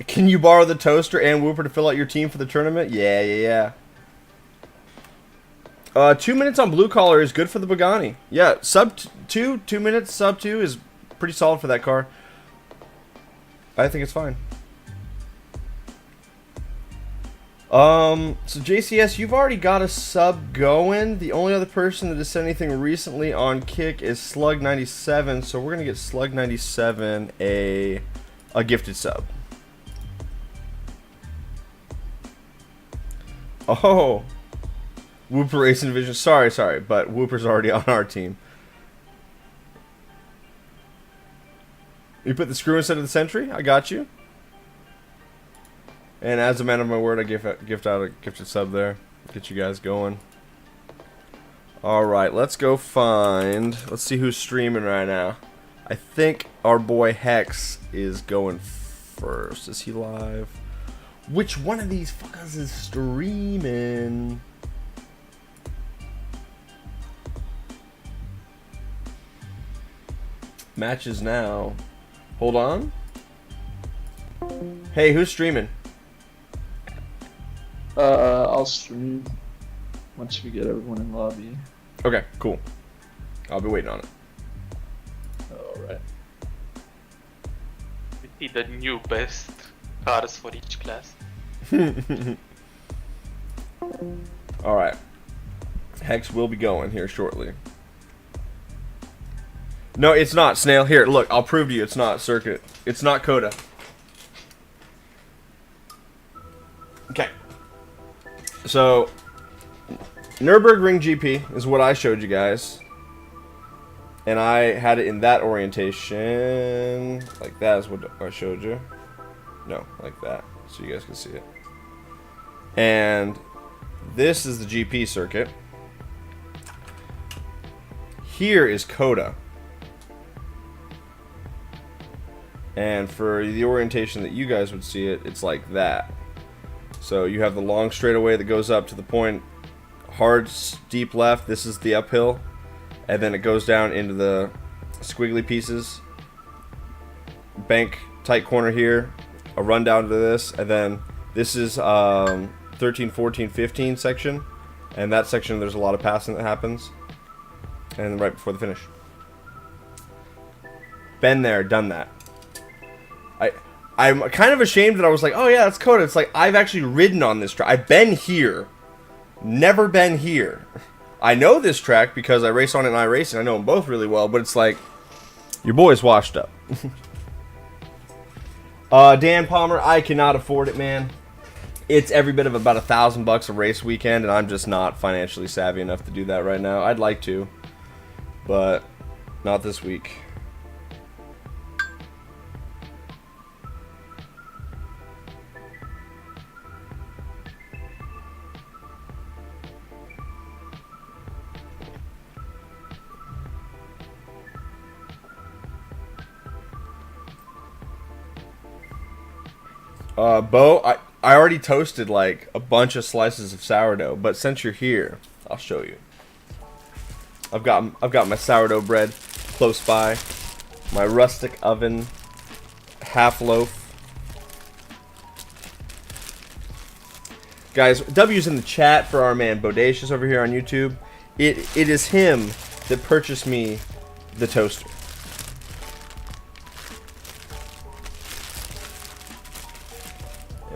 can you borrow the toaster and Whooper to fill out your team for the tournament? Yeah. 2 minutes on blue collar is good for the Pagani. Yeah, sub 2 minutes, sub 2 is pretty solid for that car. I think it's fine. So JCS, you've already got a sub going. The only other person that has said anything recently on Kick is Slug97, so we're gonna get Slug97 a gifted sub. Oh, Whooper Racing Division. Sorry, but Whooper's already on our team. You put the screw instead of the Sentry? I got you. And as a man of my word, I gift out a gifted sub there. Get you guys going. Alright, let's go find... Let's see who's streaming right now. I think our boy Hex is going first. Is he live? Which one of these fuckers is streaming? Matches now. Hold on. Hey, who's streaming? I'll stream once we get everyone in lobby. Okay, cool. I'll be waiting on it. Alright. We see the new best cars for each class. Alright. Hex will be going here shortly. No, it's not, Snail. Here, look, I'll prove to you it's not Circuit. It's not Coda. Okay. So, Nürburgring GP is what I showed you guys. And I had it in that orientation. Like that is what I showed you. No, like that. So you guys can see it. And this is the GP circuit. Here is Coda. And for the orientation that you guys would see it, it's like that. So you have the long straightaway that goes up to the point, hard, steep left. This is the uphill. And then it goes down into the squiggly pieces. Bank, tight corner here. A run down to this. And then this is 13, 14, 15 section. And that section, there's a lot of passing that happens. And right before the finish. Been there, done that. I'm kind of ashamed that I was like, oh yeah, that's Coda. It's like, I've actually ridden on this track. I've been here. Never been here. I know this track because I race on it and I race, and I know them both really well, but it's like, your boy's washed up. Dan Palmer, I cannot afford it, man. It's every bit of about $1,000 a race weekend, and I'm just not financially savvy enough to do that right now. I'd like to, but not this week. Bo, I already toasted like a bunch of slices of sourdough, but since you're here, I'll show you. I've got my sourdough bread close by, my rustic oven half loaf. Guys, W's in the chat for our man Bodacious over here on YouTube. It is him that purchased me the toaster.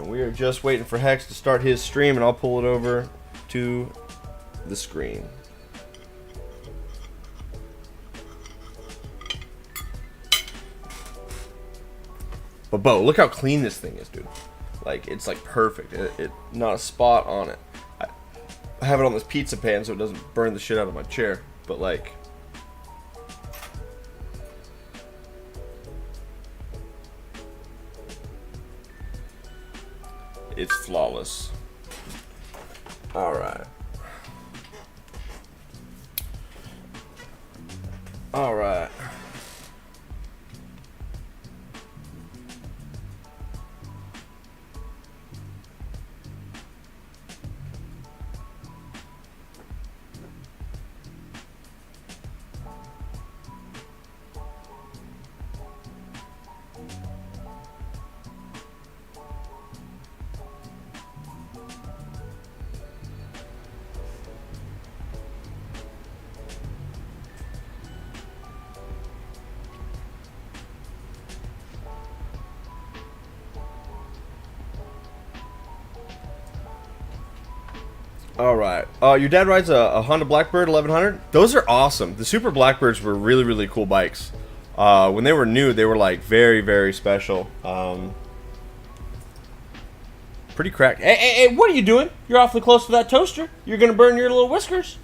We are just waiting for Hex to start his stream, and I'll pull it over to the screen. But Bo, look how clean this thing is, dude. Like, it's like perfect. It not a spot on it. I have it on this pizza pan so it doesn't burn the shit out of my chair. But like, it's flawless. Alright. Alright. Alright. Your dad rides a Honda Blackbird 1100? Those are awesome. The Super Blackbirds were really, really cool bikes. When they were new, they were like very, very special. Pretty cracked. Hey, what are you doing? You're awfully close to that toaster. You're going to burn your little whiskers.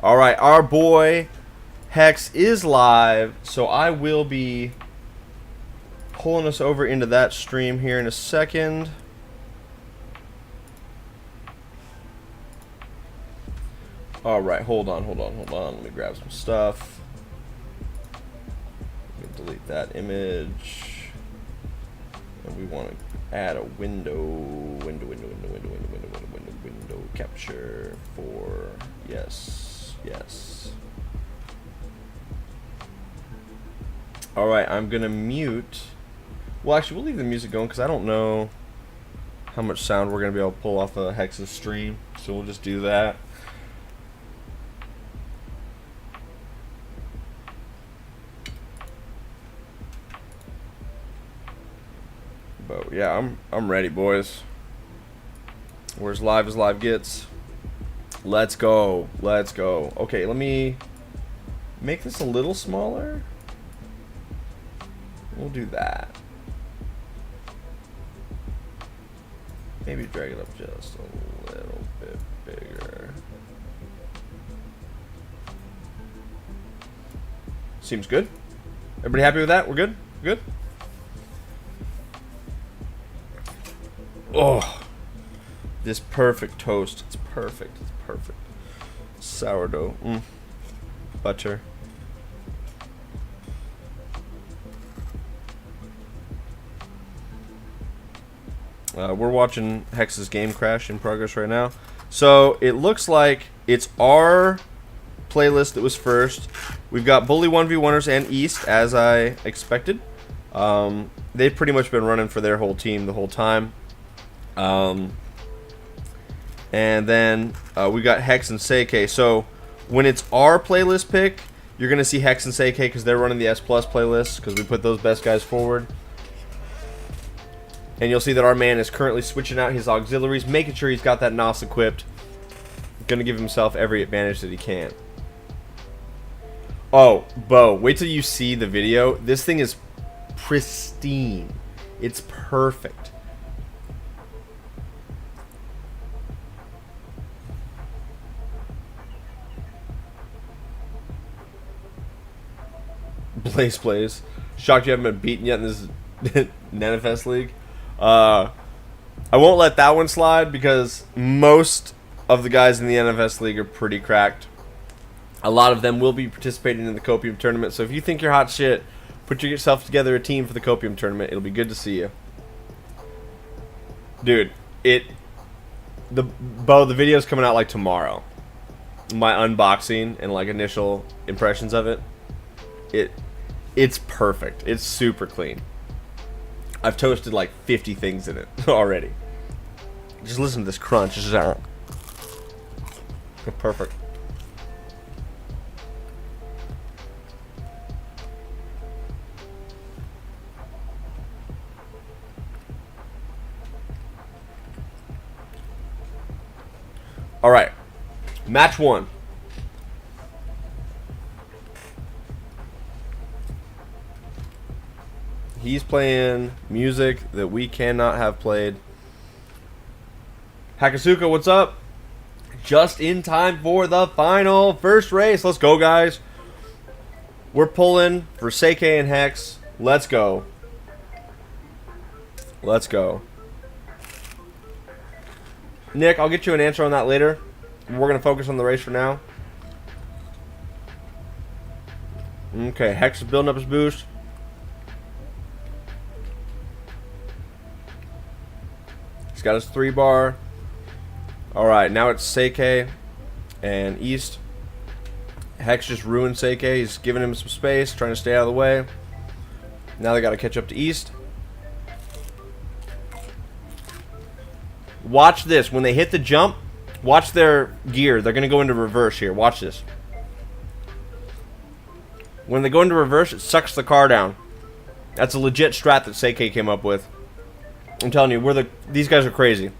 Alright, our boy Hex is live, so I will be pulling us over into that stream here in a second. Alright, hold on. Let me grab some stuff. Let me delete that image. And we want to add a window capture for, yes. Alright, I'm going to mute. Well, actually, we'll leave the music going because I don't know how much sound we're going to be able to pull off of Hex's stream. So we'll just do that. But yeah, I'm ready, boys. We're as live as live gets. Let's go. Okay, let me make this a little smaller. We'll do that. Maybe drag it up just a little bit bigger. Seems good. Everybody happy with that? We're good? Good? Oh, this perfect toast. It's perfect. Sourdough. Butter. We're watching Hex's game crash in progress right now. So it looks like it's our playlist that was first. We've got Bully 1v1ers and East, as I expected. they've pretty much been running for their whole team the whole time. And then we got Hex and Seikei. So when it's our playlist pick, you're going to see Hex and Seikei because they're running the S Plus playlist because we put those best guys forward. And you'll see that our man is currently switching out his auxiliaries, making sure he's got that NOS equipped. Going to give himself every advantage that he can. Oh, Bo, wait till you see the video. This thing is pristine. It's perfect. Blaze plays. Shocked you haven't been beaten yet in this NFS league. I won't let that one slide because most of the guys in the NFS league are pretty cracked. A lot of them will be participating in the Copium tournament. So if you think you're hot shit, put yourself together a team for the Copium tournament. It'll be good to see you. Dude, the video's coming out like tomorrow. My unboxing and like initial impressions of it. It's perfect. It's super clean. I've toasted like 50 things in it already. Just listen to this crunch. It's just perfect. All right, match 1. He's playing music that we cannot have played. Hakasuka, what's up? Just in time for the final first race. Let's go, guys. We're pulling for Seikei and Hex. Let's go. Let's go. Nick, I'll get you an answer on that later. We're going to focus on the race for now. Okay, Hex is building up his boost. He's got his 3-bar. Alright, now it's Seikei and East. Hex just ruined Seikei. He's giving him some space, trying to stay out of the way. Now they got to catch up to East. Watch this. When they hit the jump, watch their gear. They're going to go into reverse here. Watch this. When they go into reverse, it sucks the car down. That's a legit strat that Seikei came up with. I'm telling you, these guys are crazy.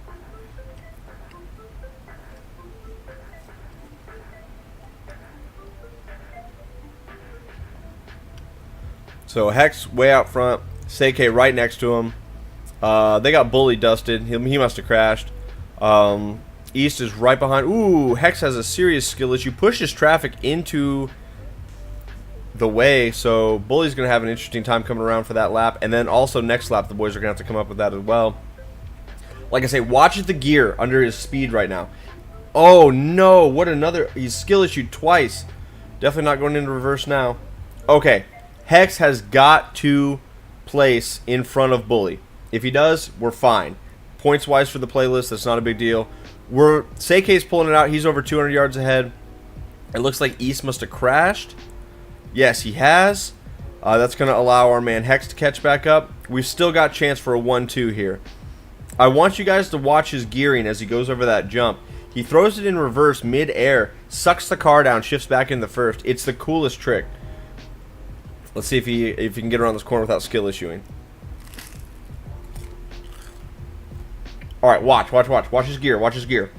So Hex way out front, Seikei right next to him. They got bully dusted. He must have crashed. East is right behind. Ooh, Hex has a serious skill issue. Pushes traffic into the way, so Bully's going to have an interesting time coming around for that lap. And then also next lap, the boys are going to have to come up with that as well. Like I say, watch the gear under his speed right now. Oh, no. What another... He's skill issued twice. Definitely not going into reverse now. Okay. Hex has got to place in front of Bully. If he does, we're fine. Points-wise for the playlist, that's not a big deal. Seikei's pulling it out. He's over 200 yards ahead. It looks like East must have crashed. Yes, he has. That's going to allow our man Hex to catch back up. We've still got chance for a 1-2 here. I want you guys to watch his gearing as he goes over that jump. He throws it in reverse mid-air, sucks the car down, shifts back in the first. It's the coolest trick. Let's see if he can get around this corner without skill issuing. All right, watch. Watch his gear. Watch his gear.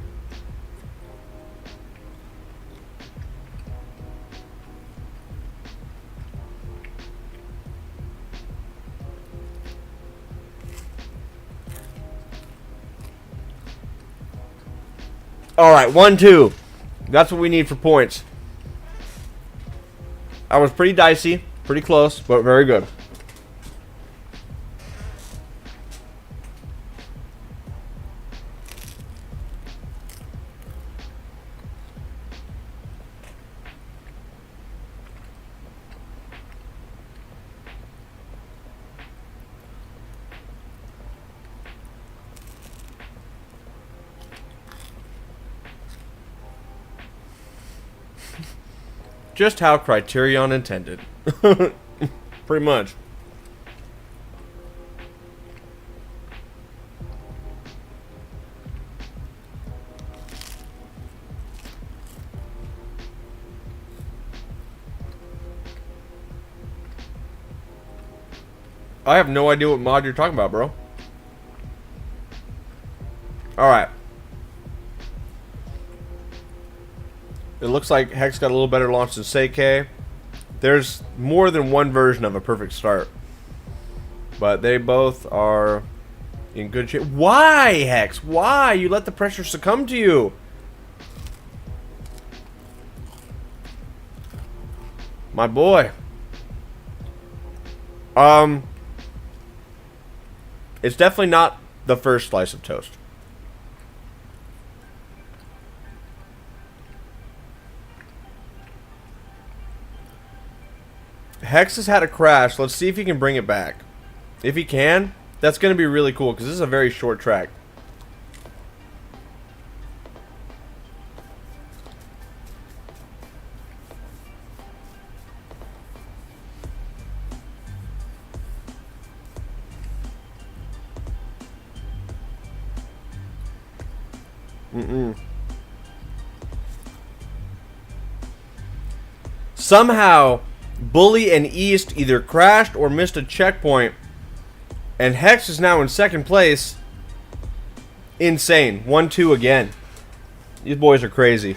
All right, 1-2. That's what we need for points. I was pretty dicey, pretty close, but very good. Just how Criterion intended. Pretty much. I have no idea what mod you're talking about, bro. Alright. It looks like Hex got a little better launch than Seikei. There's more than one version of a perfect start. But they both are in good shape. Why, Hex? Why? You let the pressure succumb to you. My boy. It's definitely not the first slice of toast. Hex has had a crash. Let's see if he can bring it back. If he can, that's going to be really cool because this is a very short track. Somehow, Bully and East either crashed or missed a checkpoint, and Hex is now in second place. Insane. 1-2 again. These boys are crazy.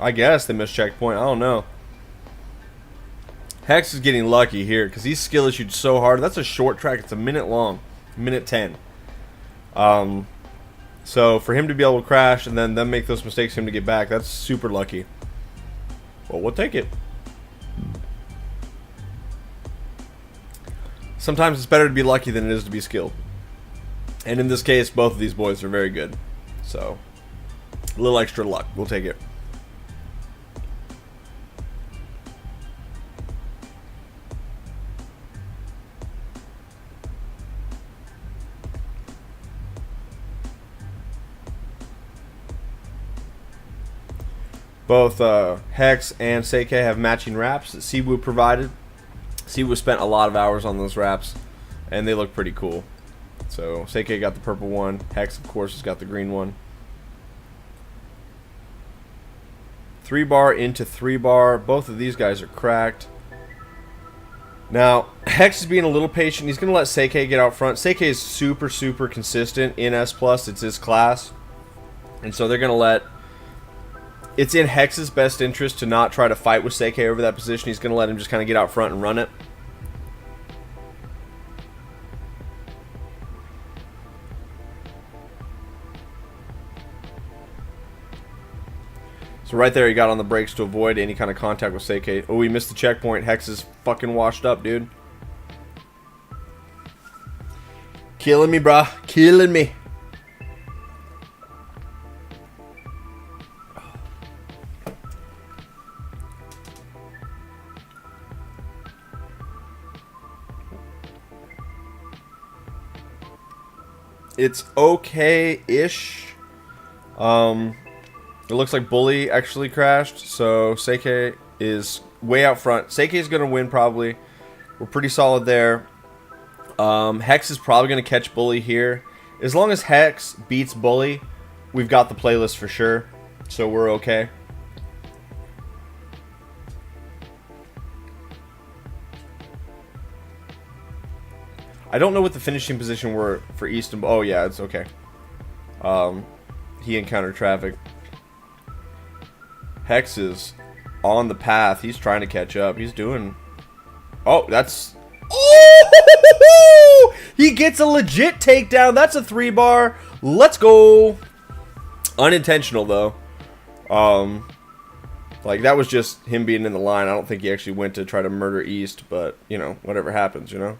I guess they missed checkpoint. I don't know. Hex is getting lucky here because these skill issued so hard. That's a short track. It's a minute long. Minute 10. So for him to be able to crash and then them make those mistakes for him to get back, that's super lucky. Well, we'll take it. Sometimes it's better to be lucky than it is to be skilled. And in this case, both of these boys are very good. So, a little extra luck. We'll take it. Both Hex and Seikei have matching wraps that Siwu provided. Siwu spent a lot of hours on those wraps, and they look pretty cool. So Seikei got the purple one. Hex, of course, has got the green one. 3-bar into 3-bar. Both of these guys are cracked. Now, Hex is being a little patient. He's going to let Seikei get out front. Seikei is super, super consistent in S+. It's his class. And so they're going to let... It's in Hex's best interest to not try to fight with Seikei over that position. He's going to let him just kind of get out front and run it. So right there he got on the brakes to avoid any kind of contact with Seikei. Oh, he missed the checkpoint. Hex is fucking washed up, dude. Killing me, brah. Killing me. It's okay-ish. It looks like Bully actually crashed, so Seikei is way out front. Seikei is going to win probably. We're pretty solid there. Hex is probably going to catch Bully here. As long as Hex beats Bully, we've got the playlist for sure, so we're okay. I don't know what the finishing position were for East and... Oh, yeah, it's okay. He encountered traffic. Hex is on the path. He's trying to catch up. He's doing... Oh, that's... Oh! He gets a legit takedown. That's a 3-bar. Let's go. Unintentional, though. Like, that was just him being in the line. I don't think he actually went to try to murder East, but, you know, whatever happens, you know?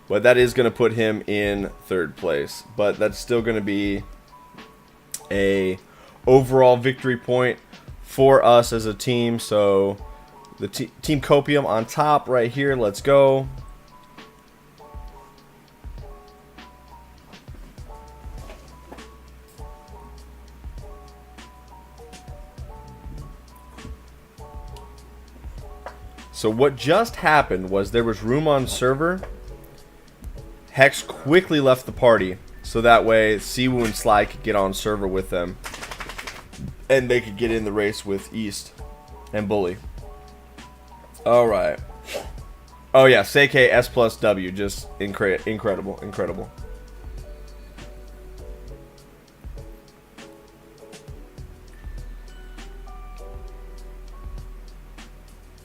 But that is going to put him in third place. But that's still going to be a overall victory point for us as a team. So the Team Copium on top right here. Let's go. So what just happened was there was room on server. Hex quickly left the party, so that way Siwu and Sly could get on server with them. and they could get in the race with East and Bully. All right. Oh yeah, Seike S plus W, just incredible, incredible.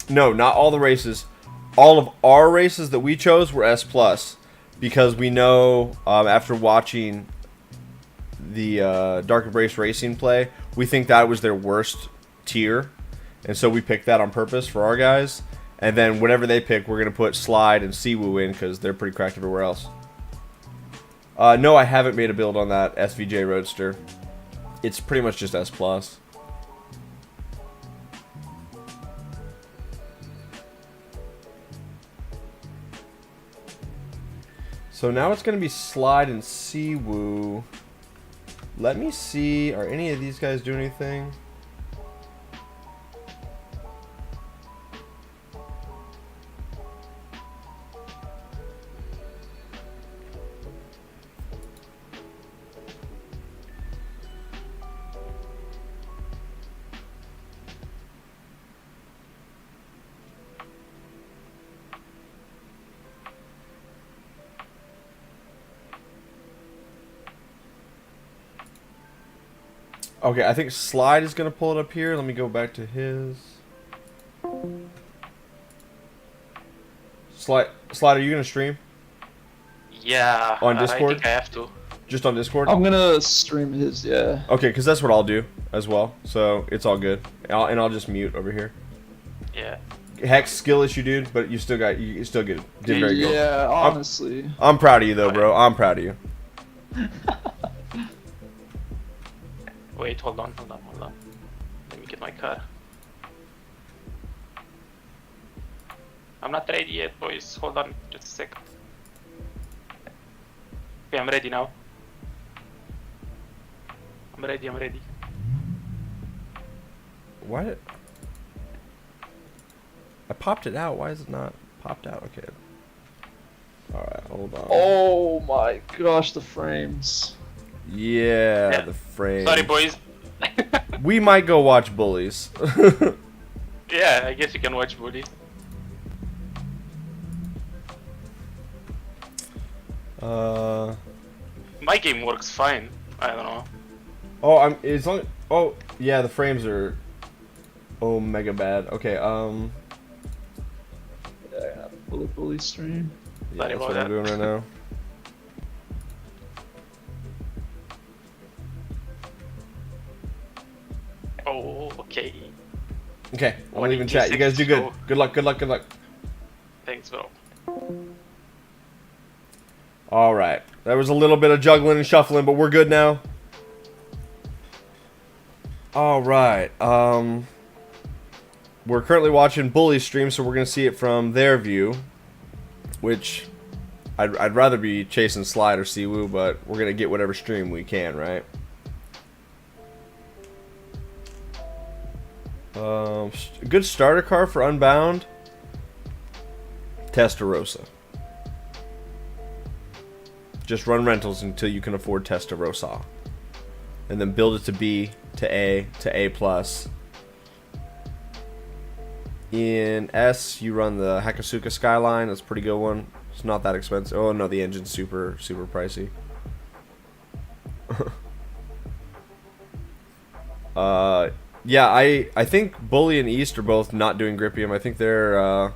No, not all the races. All of our races that we chose were S plus, because we know after watching the Dark Embrace Racing play, we think that was their worst tier, and so we picked that on purpose for our guys. And then whatever they pick, we're gonna put Slide and Siwoo in because they're pretty cracked everywhere else. No, I haven't made a build on that SVJ Roadster. It's pretty much just S plus. So now it's going to be Slide and Siwoo. Let me see. Are any of these guys doing anything? Okay, I think Slide is going to pull it up here. Let me go back to his. Slide, are you going to stream? Yeah. On Discord? I think I have to. Just on Discord? I'm gonna stream his, yeah. Okay, because that's what I'll do as well. So it's all good. And I'll just mute over here. Yeah. Hex skill issue, dude, but you still did very good. Yeah, honestly. I'm proud of you though, bro. I'm proud of you. Wait, hold on. Let me get my car. I'm not ready yet, boys. Hold on just a sec. Okay, I'm ready now. I'm ready. Why? I popped it out. Why is it not popped out? Okay. Alright, hold on. Oh my gosh, the frames. Yeah, the frame. Sorry, boys. We might go watch Bullies. Yeah, I guess you can watch Bully. My game works fine. I don't know. Oh, it's on. Oh, yeah, the frames are. Oh, mega bad. Okay. Yeah, bully stream. Yeah, Sorry that's about what I'm that. doing right now. Oh, okay. Okay, I'm What leaving did you chat. You guys do good. say? Good luck. Good luck. Good luck. Thanks, bro. All right. There was a little bit of juggling and shuffling, but we're good now. All right. We're currently watching Bully's stream, so we're gonna see it from their view, which I'd rather be chasing Slide or Siwoo, but we're gonna get whatever stream we can, right? Good starter car for Unbound. Testarossa. Just run rentals until you can afford Testarossa, and then build it to B, to A plus. In S, you run the Hakasuka Skyline. That's a pretty good one. It's not that expensive. Oh no, the engine's super pricey. Yeah, I think Bully and East are both not doing Grippium. I think they're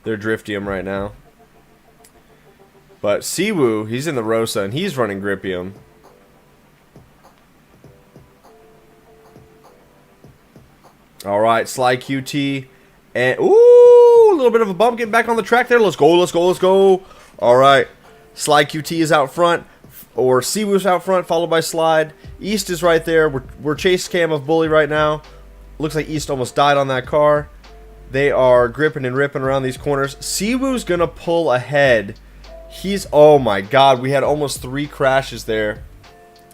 Driftium right now. But Siwoo, he's in the Rosa and he's running Grippium. All right, Sly QT, and ooh, a little bit of a bump getting back on the track there. Let's go. All right, Sly QT is out front, or Siwoo's out front, followed by Slide. East is right there. We're chase cam of Bully right now. Looks like East almost died on that car. They are gripping and ripping around these corners. Siwoo's gonna pull ahead. Oh my god, we had almost 3 crashes there.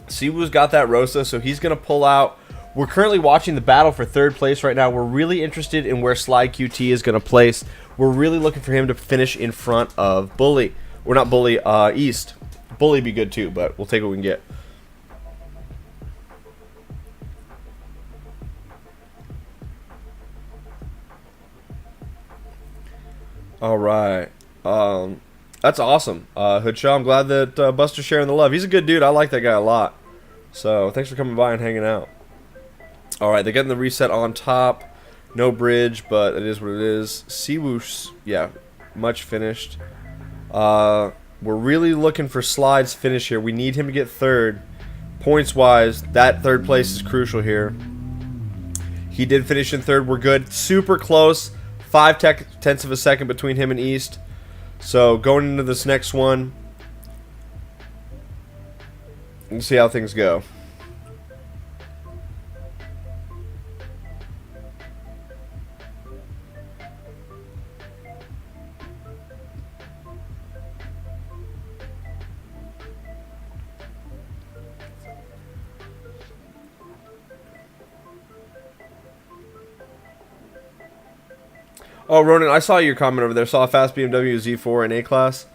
Siwoo's got that Rosa, so he's gonna pull out. We're currently watching the battle for 3rd place right now. We're really interested in where Slide QT is gonna place. We're really looking for him to finish in front of Bully. Or not Bully, East. Bully be good too, but we'll take what we can get. All right. That's awesome. Hoodshaw, I'm glad that Buster's sharing the love. He's a good dude. I like that guy a lot. So thanks for coming by and hanging out. All right, they're getting the reset on top. No bridge, but it is what it is. Siwoo, yeah, much finished. We're really looking for Slide's finish here. We need him to get third. Points-wise, that third place is crucial here. He did finish in third. We're good. Super close. 5/10 of a second between him and East. So going into this next one, we'll see how things go. Oh, Ronan, I saw your comment over there. Saw a fast BMW Z4 in A class.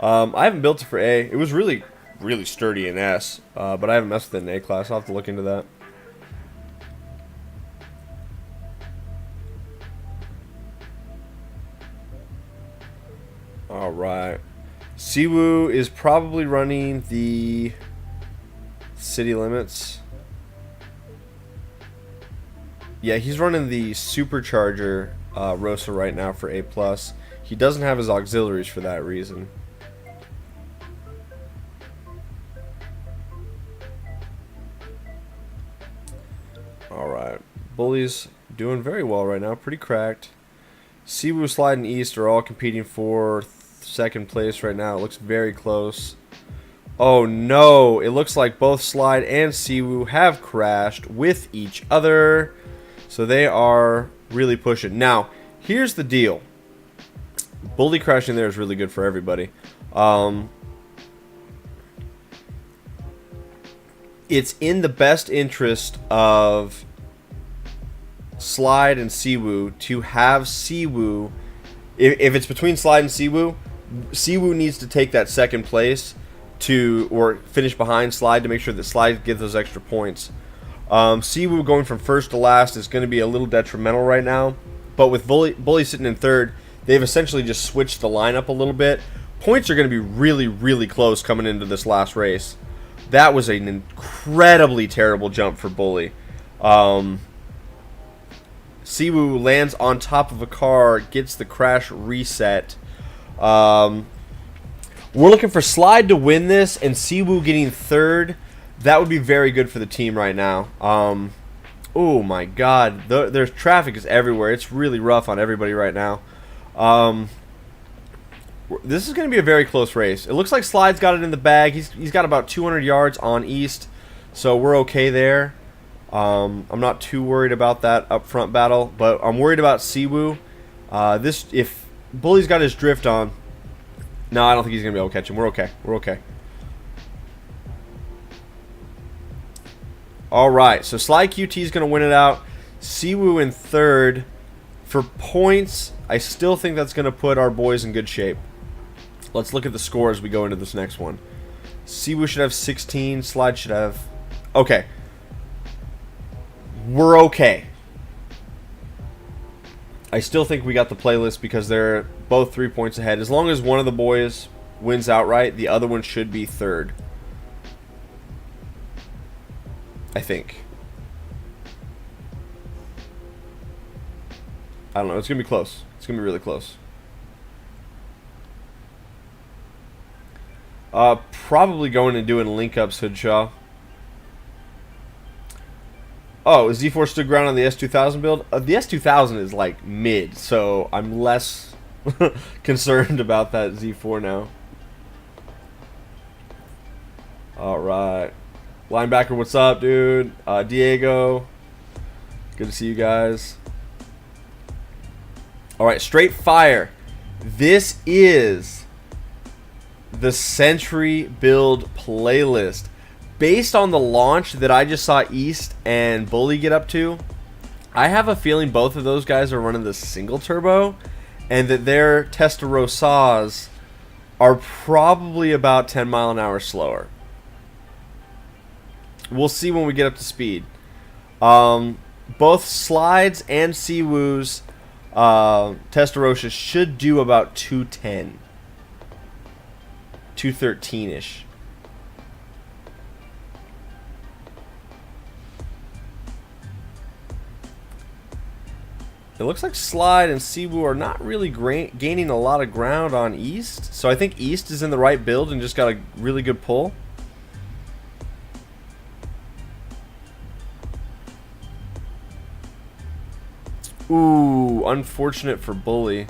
I haven't built it for A. It was really, really sturdy in S, but I haven't messed with it in A class. I'll have to look into that. All right. Siwoo is probably running the city limits. Yeah, he's running the supercharger Rosa right now for A+. He doesn't have his auxiliaries for that reason. Alright. Bully's doing very well right now. Pretty cracked. Siwoo, Slide, and East are all competing for second place right now. It looks very close. Oh no! It looks like both Slide and Siwoo have crashed with each other. So they are really pushing. Now, here's the deal. Bully crashing there is really good for everybody. It's in the best interest of Slide and Siwoo to have Siwoo. If it's between Slide and Siwoo, Siwoo needs to take that second place or finish behind Slide to make sure that Slide gets those extra points. Siwoo going from first to last is going to be a little detrimental right now. But with Bully sitting in third, they've essentially just switched the lineup a little bit. Points are going to be really, really close coming into this last race. That was an incredibly terrible jump for Bully. Siwoo lands on top of a car, gets the crash reset. We're looking for Slide to win this, and Siwoo getting third. That would be very good for the team right now. Oh my God, there's traffic is everywhere. It's really rough on everybody right now. This is going to be a very close race. It looks like Slide's got it in the bag. He's got about 200 yards on East, so we're okay there. I'm not too worried about that up front battle, but I'm worried about Siwoo. If Bully's got his drift on, no, I don't think he's going to be able to catch him. We're okay. We're okay. Alright, so Slide QT is going to win it out. Siwoo in third. For points, I still think that's going to put our boys in good shape. Let's look at the score as we go into this next one. Siwoo should have 16. Slide should have... Okay. We're okay. I still think we got the playlist because they're both 3 points ahead. As long as one of the boys wins outright, the other one should be third. I think. I don't know. It's going to be close. It's going to be really close. Probably going and doing link-ups, Hoodshaw. Oh, is Z4 stood ground on the S2000 build? The S2000 is like mid, so I'm less concerned about that Z4 now. Alright. Linebacker, what's up, dude? Diego. Good to see you guys. Alright, straight fire. This is the Century build playlist. Based on the launch that I just saw East and Bully get up to, I have a feeling both of those guys are running the single turbo, and that their Testarossas are probably about 10 mile an hour slower. We'll see when we get up to speed. Both Slides and Siwoos Testarossa should do about 210. 213-ish. It looks like Slide and Cebu are not really gaining a lot of ground on East. So I think East is in the right build and just got a really good pull. Ooh, unfortunate for Bully.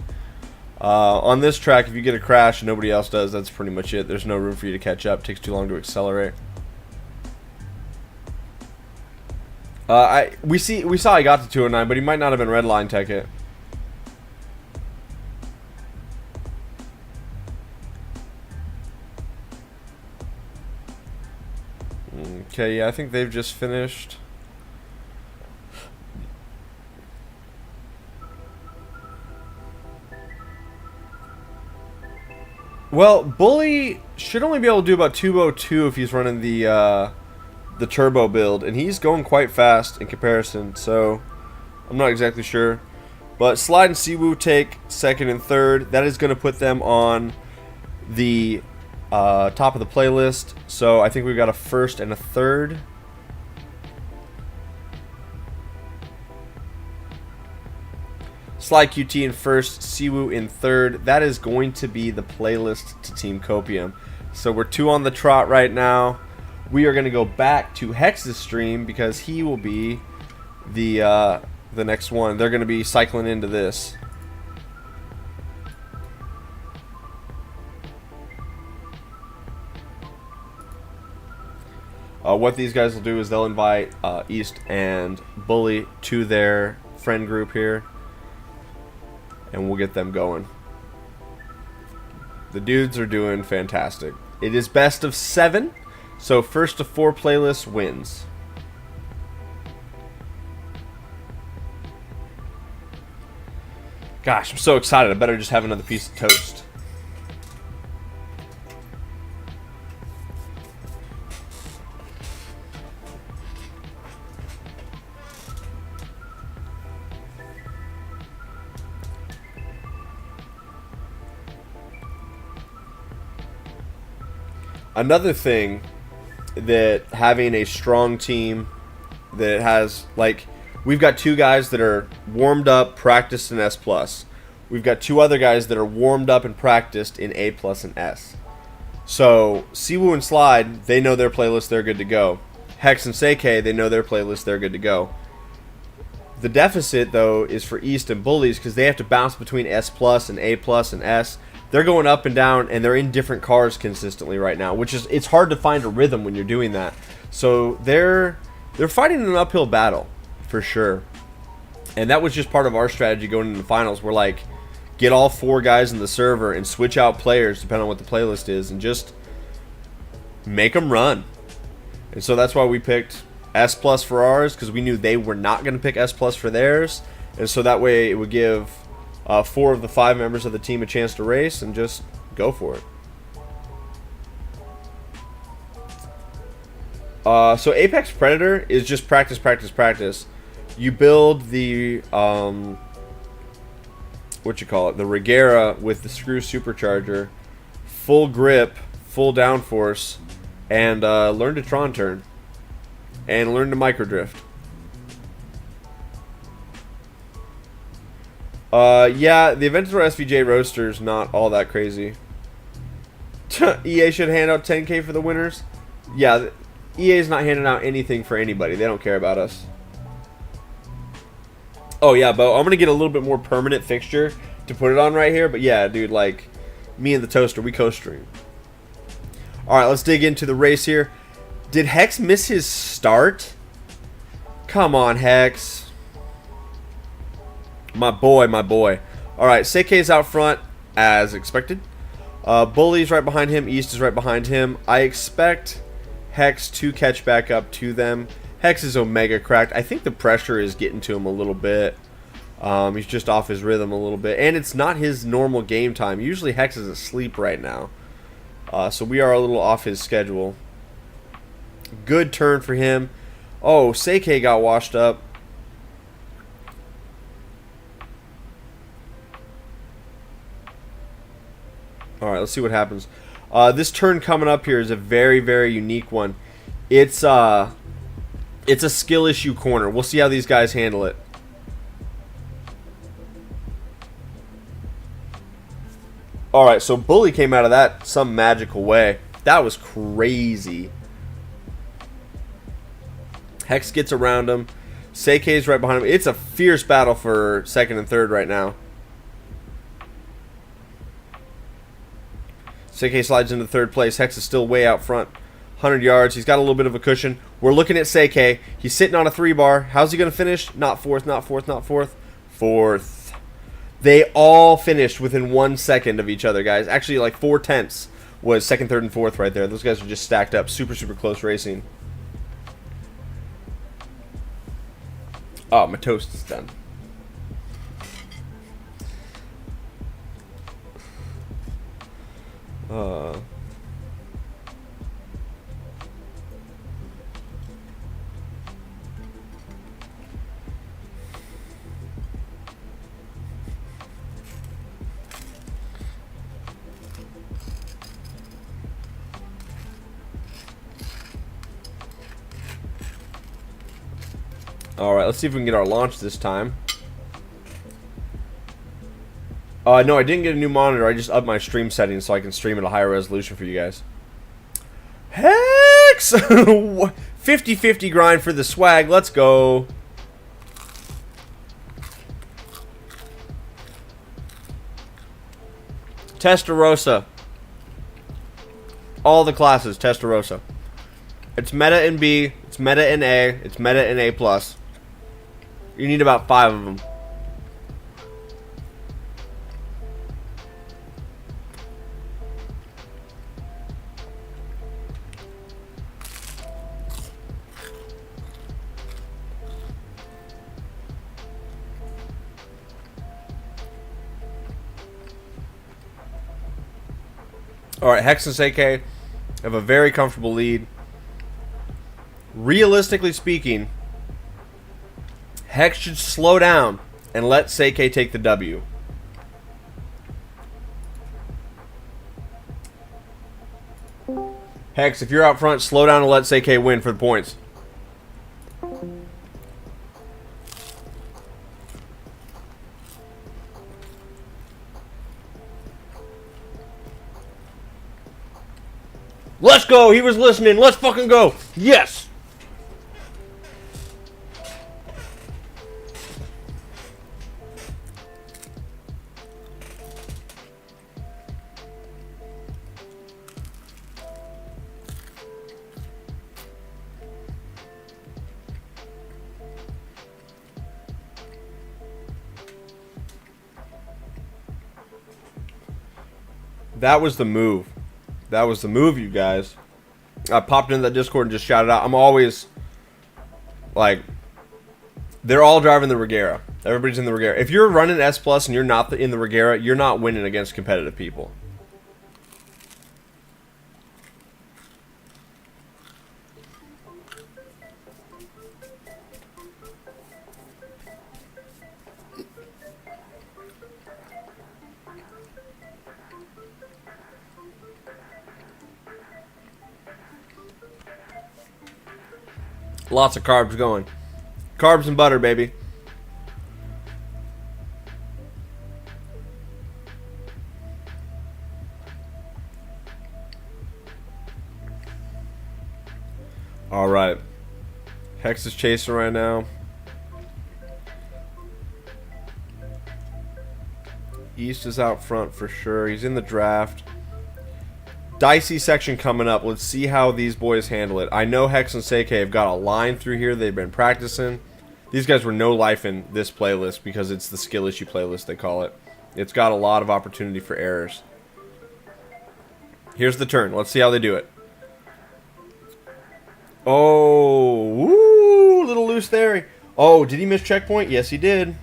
On this track, if you get a crash and nobody else does, that's pretty much it. There's no room for you to catch up. It takes too long to accelerate. We saw I got to 209, but he might not have been redline tech it. Okay, yeah, I think they've just finished. Well, Bully should only be able to do about 202 if he's running the turbo build, and he's going quite fast in comparison, so I'm not exactly sure. But Slide and Cebu take second and third. That is going to put them on the top of the playlist, so I think we've got a first and a third. Slide QT in first, Siwoo in third. That is going to be the playlist to Team Copium. So we're 2 on the trot right now. We are going to go back to Hex's stream because he will be the next one. They're going to be cycling into this. What these guys will do is they'll invite East and Bully to their friend group here, and we'll get them going. The dudes are doing fantastic. It is best of 7, so first to 4 playlists wins. Gosh, I'm so excited. I better just have another piece of toast. Another thing that having a strong team that has, like, we've got 2 guys that are warmed up, practiced in S+. We've got 2 other guys that are warmed up and practiced in A+ and S. So, Siwoo and Slide, they know their playlist, they're good to go. Hex and Seikei, they know their playlist, they're good to go. The deficit, though, is for East and Bullies because they have to bounce between S+ and A+ and S. They're going up and down, and they're in different cars consistently right now, which is, it's hard to find a rhythm when you're doing that. So they're fighting an uphill battle, for sure. And that was just part of our strategy going into the finals. We're like, get all 4 guys in the server and switch out players depending on what the playlist is, and just make them run. And so that's why we picked S+ for ours, because we knew they were not going to pick S+ for theirs. And so that way it would give 4 of the 5 members of the team a chance to race and just go for it. So Apex Predator is just practice, practice, practice. You build the the Regera with the screw supercharger, full grip, full downforce, and learn to Tron turn, and learn to microdrift. Yeah, the Aventador SVJ Roadster's not all that crazy. EA should hand out 10K for the winners. Yeah, EA's not handing out anything for anybody. They don't care about us. Oh yeah, Bo, I'm gonna get a little bit more permanent fixture to put it on right here. But yeah, dude, like, me and the toaster, we co-stream. Alright, let's dig into the race here. Did Hex miss his start? Come on, Hex. My boy, my boy. Alright, Seikei's out front, as expected. Bully's right behind him. East is right behind him. I expect Hex to catch back up to them. Hex is Omega cracked. I think the pressure is getting to him a little bit. He's just off his rhythm a little bit. And it's not his normal game time. Usually Hex is asleep right now. So we are a little off his schedule. Good turn for him. Oh, Seikei got washed up. All right, let's see what happens. This turn coming up here is a very, very unique one. It's a skill issue corner. We'll see how these guys handle it. All right, so Bully came out of that some magical way. That was crazy. Hex gets around him. Seikei's right behind him. It's a fierce battle for second and third right now. Seikei slides into third place. Hex is still way out front. 100 yards. He's got a little bit of a cushion. We're looking at Seikei. He's sitting on a 3-bar. How's he going to finish? Not fourth, not fourth, not fourth. Fourth. They all finished within 1 second of each other, guys. Actually, like 4/10 was second, third, and fourth right there. Those guys are just stacked up. Super, super close racing. Oh, my toast is done. Alright, let's see if we can get our launch this time. No, I didn't get a new monitor. I just upped my stream settings so I can stream at a higher resolution for you guys. Hex! 50-50 grind for the swag. Let's go. Testarossa. All the classes, Testarossa. It's meta in B, it's meta in A, it's meta in A+. You need about 5 of them. Alright, Hex and Seikei have a very comfortable lead. Realistically speaking, Hex should slow down and let Seikei take the W. Hex, if you're out front, slow down and let Seikei win for the points. Let's go! He was listening. Let's fucking go! Yes! That was the move. That was the move, you guys. I popped into that Discord and just shouted out. I'm always, like, they're all driving the Regera. Everybody's in the Regera. If you're running S Plus and you're not in the Regera, you're not winning against competitive people. Lots of carbs going. Carbs and butter, baby. Alright. Hex is chasing right now. East is out front for sure. He's in the draft. Dicey section coming up. Let's see how these boys handle it. I know Hex and Seikei have got a line through here. They've been practicing. These guys were no life in this playlist because it's the skill issue playlist, they call it. It's got a lot of opportunity for errors. Here's the turn. Let's see how they do it. Oh, woo, little loose there. Oh, did he miss checkpoint? Yes, he did.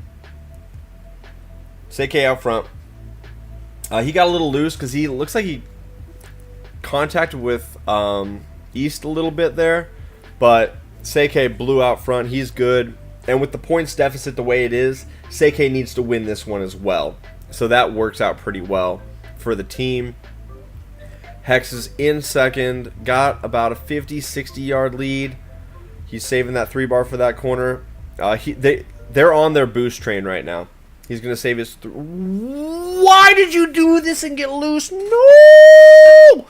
Seikei out front. He got a little loose because he looks like he contacted with East a little bit there, but Seikei blew out front. He's good, and with the points deficit the way it is, Seikei needs to win this one as well, so that works out pretty well for the team. Hex is in second, got about a 50, 60 yard lead. He's saving that 3 bar for that corner. They're on their boost train right now. He's going to save his... Why did you do this and get loose? No!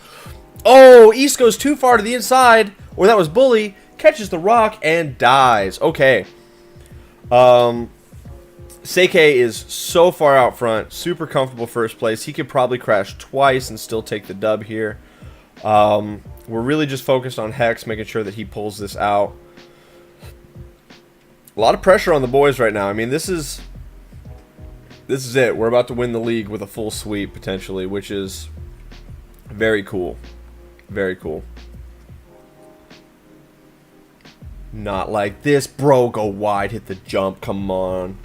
Oh, East goes too far to the inside. Or that was Bully. Catches the rock and dies. Okay. Seike is so far out front. Super comfortable first place. He could probably crash twice and still take the dub here. We're really just focused on Hex, making sure that he pulls this out. A lot of pressure on the boys right now. I mean, this is it. We're about to win the league with a full sweep, potentially, which is very cool. Very cool. Not like this, bro. Go wide, hit the jump. Come on.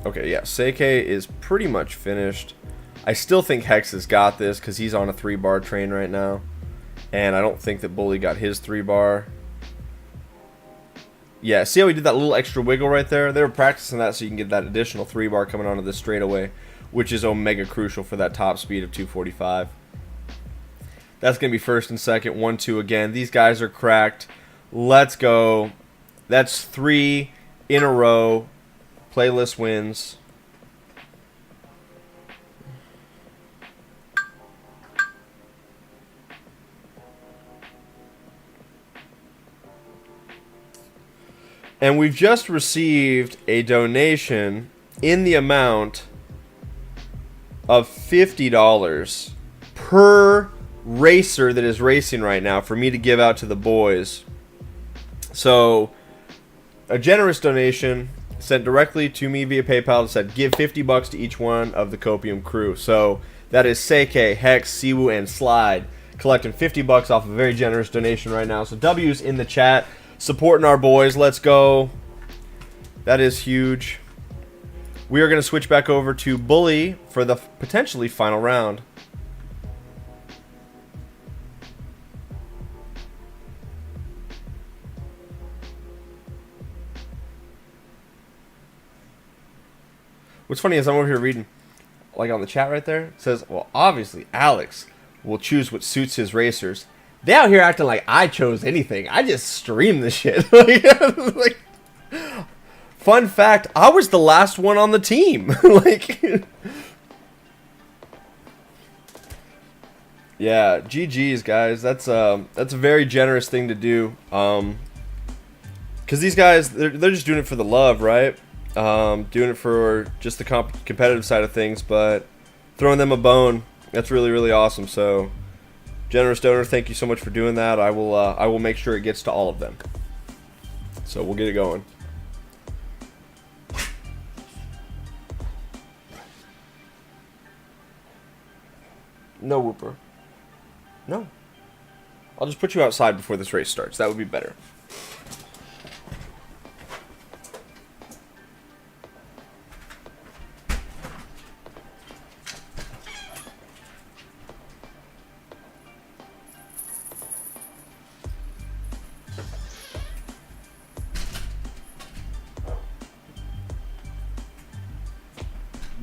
Okay, yeah. Seike is pretty much finished. I still think Hex has got this because he's on a 3 bar train right now. And I don't think that Bully got his 3 bar. Yeah, see how he did that little extra wiggle right there? They were practicing that so you can get that additional 3 bar coming onto this straightaway, which is omega crucial for that top speed of 245. That's going to be first and second. 1-2 again. These guys are cracked. Let's go. That's 3 in a row. Playlist wins. And we've just received a donation in the amount of $50 per racer that is racing right now for me to give out to the boys. So, a generous donation sent directly to me via PayPal that said give $50 to each one of the Copium crew. So, that is Seike, Hex, Siwu, and Slide collecting $50 off a very generous donation right now. So, W's in the chat. Supporting our boys. Let's go. That is huge. We are going to switch back over to Bully for the potentially final round. What's funny is I'm over here reading, like on the chat right there, it says, well, obviously Alex will choose what suits his racers. They out here acting like I chose anything. I just streamed the shit. Like, fun fact, I was the last one on the team. Like, yeah, GG's guys. That's a very generous thing to do. Because these guys, they're just doing it for the love, right? Doing it for just the competitive side of things, but throwing them a bone, that's really, really awesome. So, generous donor, thank you so much for doing that. I will make sure it gets to all of them. So we'll get it going. No whooper. No. I'll just put you outside before this race starts. That would be better.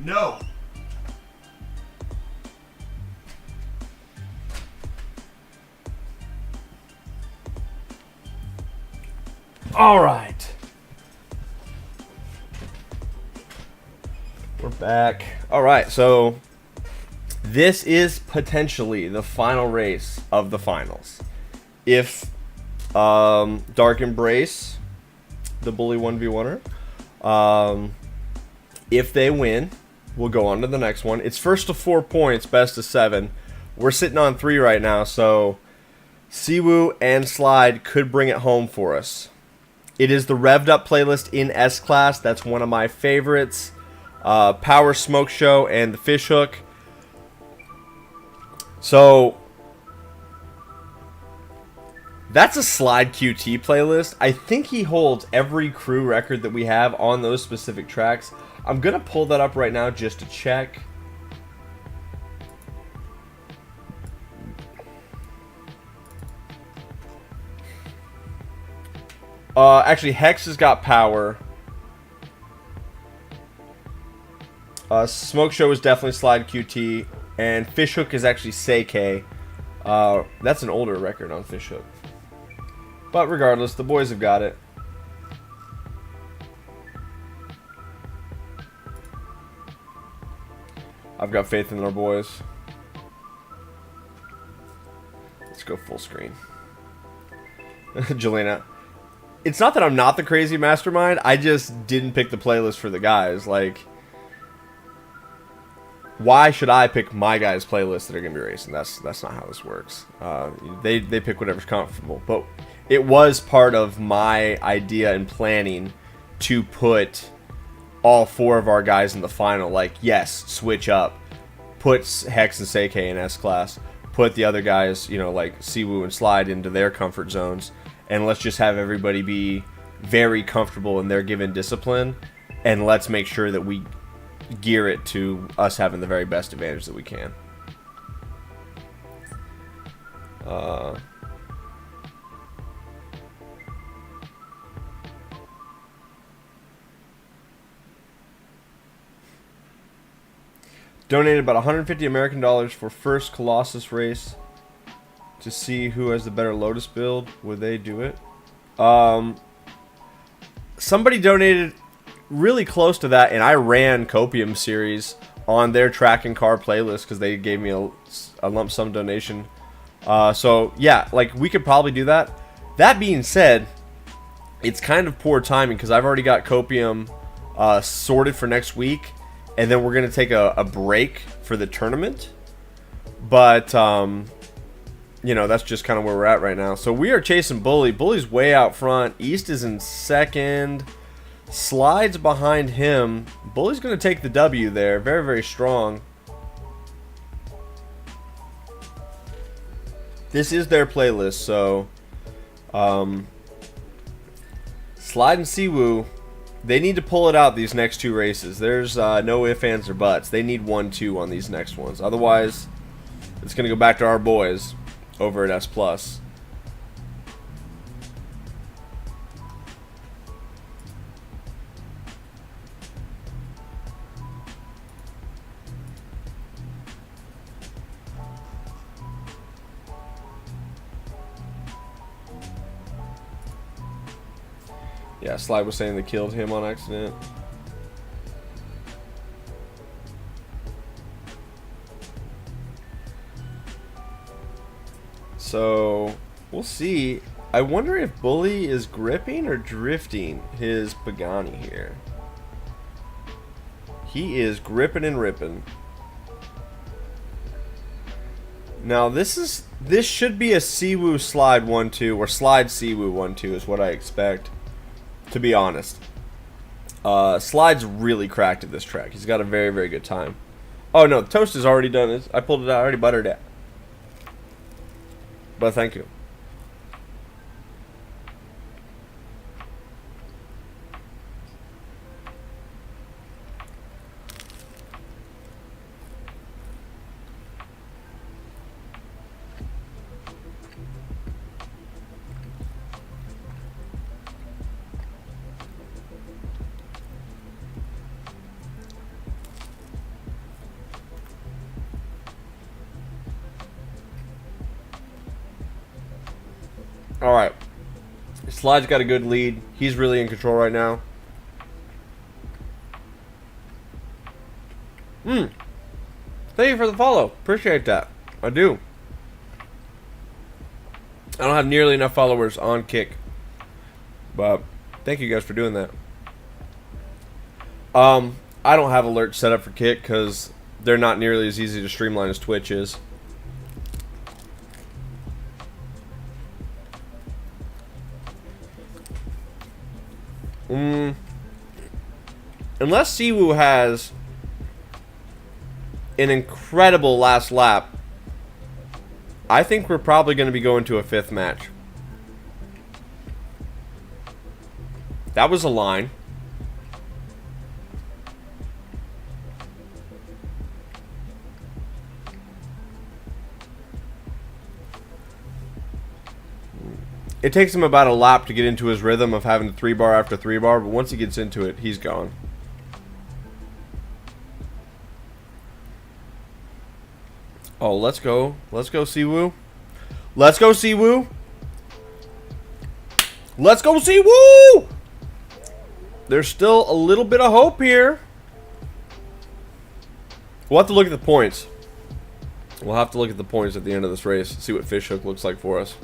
No. All right. We're back. All right, so this is potentially the final race of the finals. If Dark Embrace, the Bully 1v1er, if they win, we'll go on to the next one. It's first to 4 points, best of 7. We're sitting on 3 right now, so Siwu and Slide could bring it home for us. It is the Revved Up playlist in S-Class. That's one of my favorites. Power Smoke Show and the Fish Hook. So, that's a Slide QT playlist. I think he holds every crew record that we have on those specific tracks. I'm going to pull that up right now just to check. Actually, Hex has got Power. Smoke Show is definitely Slide QT, and Fishhook is actually Seikei. That's an older record on Fishhook. But regardless, the boys have got it. I've got faith in our boys. Let's go full screen. Jelena. It's not that I'm not the crazy mastermind. I just didn't pick the playlist for the guys. Like, why should I pick my guys' playlists that are going to be racing? That's not how this works. They pick whatever's comfortable. But it was part of my idea and planning to put all 4 of our guys in the final. Like, yes, switch up. Put Hex and Seikei in S-Class. Put the other guys, you know, like Siwoo and Slide into their comfort zones. And let's just have everybody be very comfortable in their given discipline. And let's make sure that we gear it to us having the very best advantage that we can. Donated about 150 American dollars for first Colossus race to see who has the better Lotus build. Would they do it? Somebody donated really close to that, and I ran Copium series on their track and car playlist because they gave me a lump sum donation. So yeah, like, we could probably do that. That being said, it's kind of poor timing because I've already got Copium sorted for next week, and then we're gonna take a break for the tournament. But you know, that's just kind of where we're at right now. So we are chasing Bully. Bully's way out front. East is in second. Slide's behind him. Bully's going to take the W there. Very, very strong. This is their playlist, so Slide and Siwoo, they need to pull it out these next 2 races. There's no ifs, ands, or buts. They need 1-2 on these next ones. Otherwise, it's going to go back to our boys over at S+. Yeah, Slide was saying they killed him on accident. So, we'll see. I wonder if Bully is gripping or drifting his Pagani here. He is gripping and ripping. Now, this should be a Siwoo Slide 1-2, or Slide Siwoo 1-2 is what I expect, to be honest. Slide's really cracked at this track. He's got a very, very good time. Oh, no, the toast is already done. I pulled it out. I already buttered it. But thank you. Alright. Slide's got a good lead. He's really in control right now. Thank you for the follow. Appreciate that. I do. I don't have nearly enough followers on Kick. But thank you guys for doing that. I don't have alerts set up for Kick because they're not nearly as easy to streamline as Twitch is. Unless Siwoo has an incredible last lap, I think we're probably going to be going to a 5th match. That was a line. It takes him about a lap to get into his rhythm of having 3-bar after 3-bar, but once he gets into it, he's gone. Oh, let's go. Let's go, Siwoo. Let's go, Siwoo. Let's go, Siwoo! There's still a little bit of hope here. We'll have to look at the points. We'll have to look at the points at the end of this race. See what Fishhook looks like for us.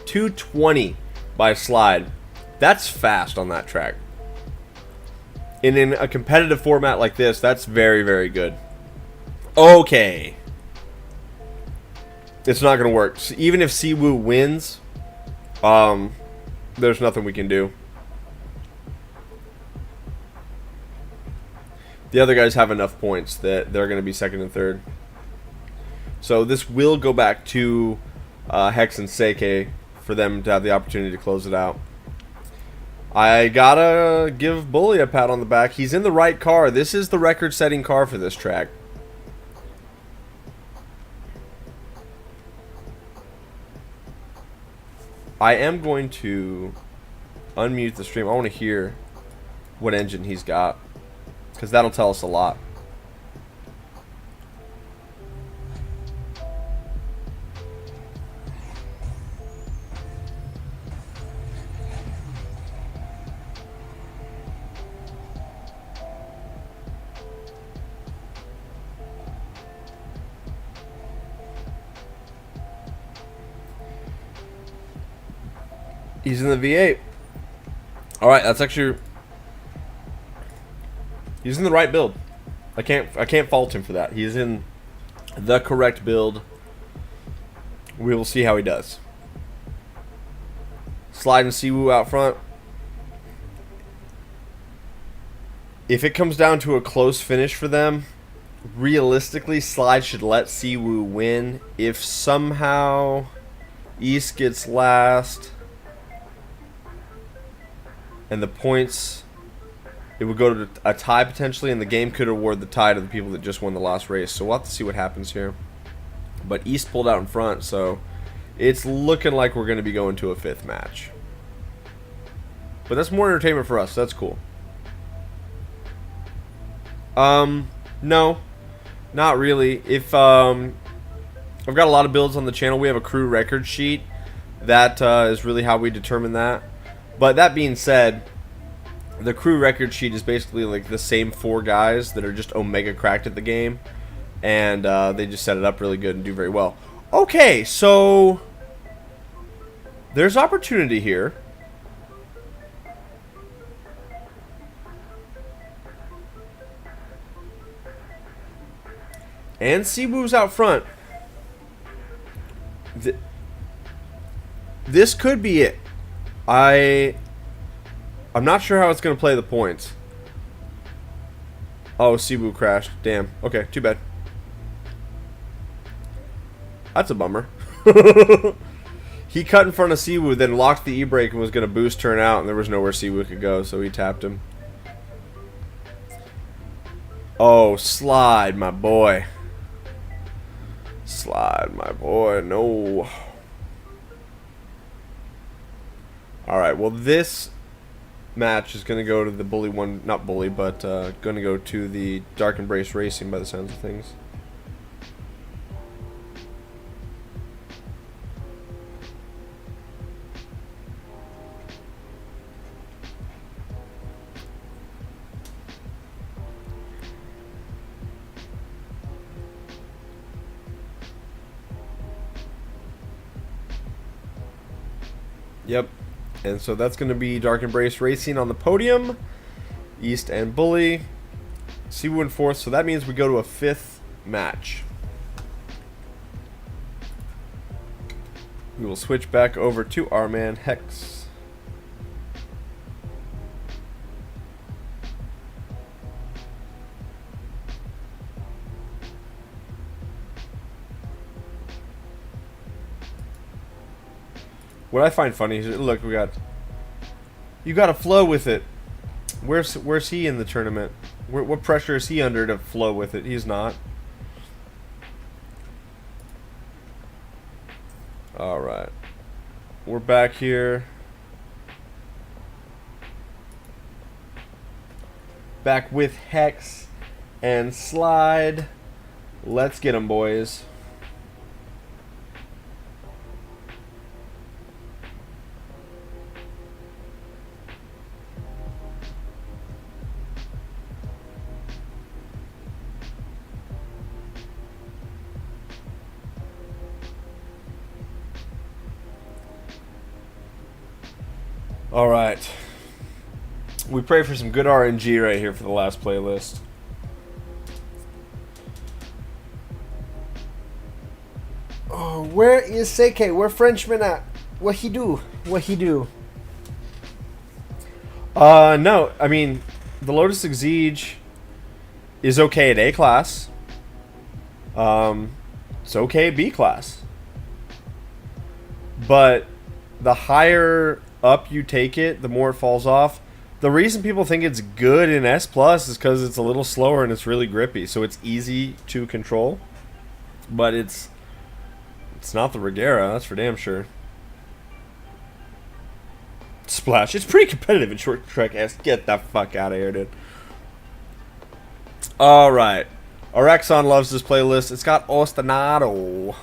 .220 by slide. That's fast on that track. And in a competitive format like this, that's very, very good. Okay. It's not going to work. So even if Siwoo wins, there's nothing we can do. The other guys have enough points that they're going to be second and third. So this will go back to Hex and Seike for them to have the opportunity to close it out. I gotta give Bully a pat on the back. He's in the right car. This is the record-setting car for this track. I am going to unmute the stream. I want to hear what engine he's got, because that'll tell us a lot. He's in the V8. Alright, that's actually... He's in the right build. I can't fault him for that. He's in the correct build. We will see how he does. Slide and Siwoo out front. If it comes down to a close finish for them, realistically, Slide should let Siwoo win. If somehow East gets last and the points, it would go to a tie potentially, and the game could award the tie to the people that just won the last race. So we'll have to see what happens here. But East pulled out in front, so it's looking like we're going to be going to a fifth match. But that's more entertainment for us. That's cool. No, not really. If I've got a lot of builds on the channel. We have a crew record sheet. That is really how we determine that. But that being said, the crew record sheet is basically like the same 4 guys that are just omega cracked at the game, and they just set it up really good and do very well. Okay, so there's opportunity here. And Siwoo's out front. This could be it. I'm not sure how it's going to play the points. Oh, Siwoo crashed. Damn. Okay, too bad. That's a bummer. He cut in front of Siwoo, then locked the e-brake and was going to boost turn out, and there was nowhere Siwoo could go, so he tapped him. Oh, Slide, my boy. Slide, my boy. No. Alright, well, this match is going to go to the Bully one, not Bully, but going to go to the Dark Embrace Racing by the sounds of things. Yep. And so that's going to be Dark Embrace Racing on the podium. East and Bully. Siwoo in 4th. So that means we go to a 5th match. We will switch back over to our man Hex. What I find funny is, look, you got to flow with it. Where's he in the tournament? What pressure is he under to flow with it? He's not. All right, we're back here. back with Hex and Slide. Let's get them, boys. All right. We pray for some good RNG right here for the last playlist. Oh, where is Seike? Where Frenchman at? What he do? What he do? No. I mean, the Lotus Exige is okay at A class. It's okay at B class. But the higher up you take it, the more it falls off. The reason people think it's good in S plus is because it's a little slower and it's really grippy, so it's easy to control. But it's not the Regera, that's for damn sure. Splash. It's pretty competitive in short track S. Get the fuck out of here, dude. Alright. Orexon loves this playlist. It's got Ostinato,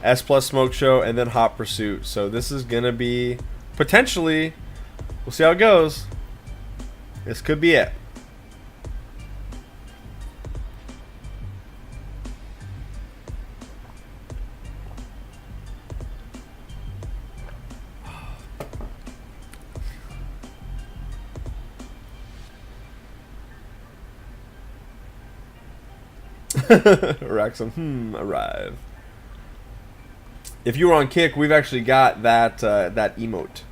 S plus Smoke Show, and then Hot Pursuit. So this is going to be potentially, we'll see how it goes. This could be it. Raxum, arrive. If you were on Kick, we've actually got that that emote.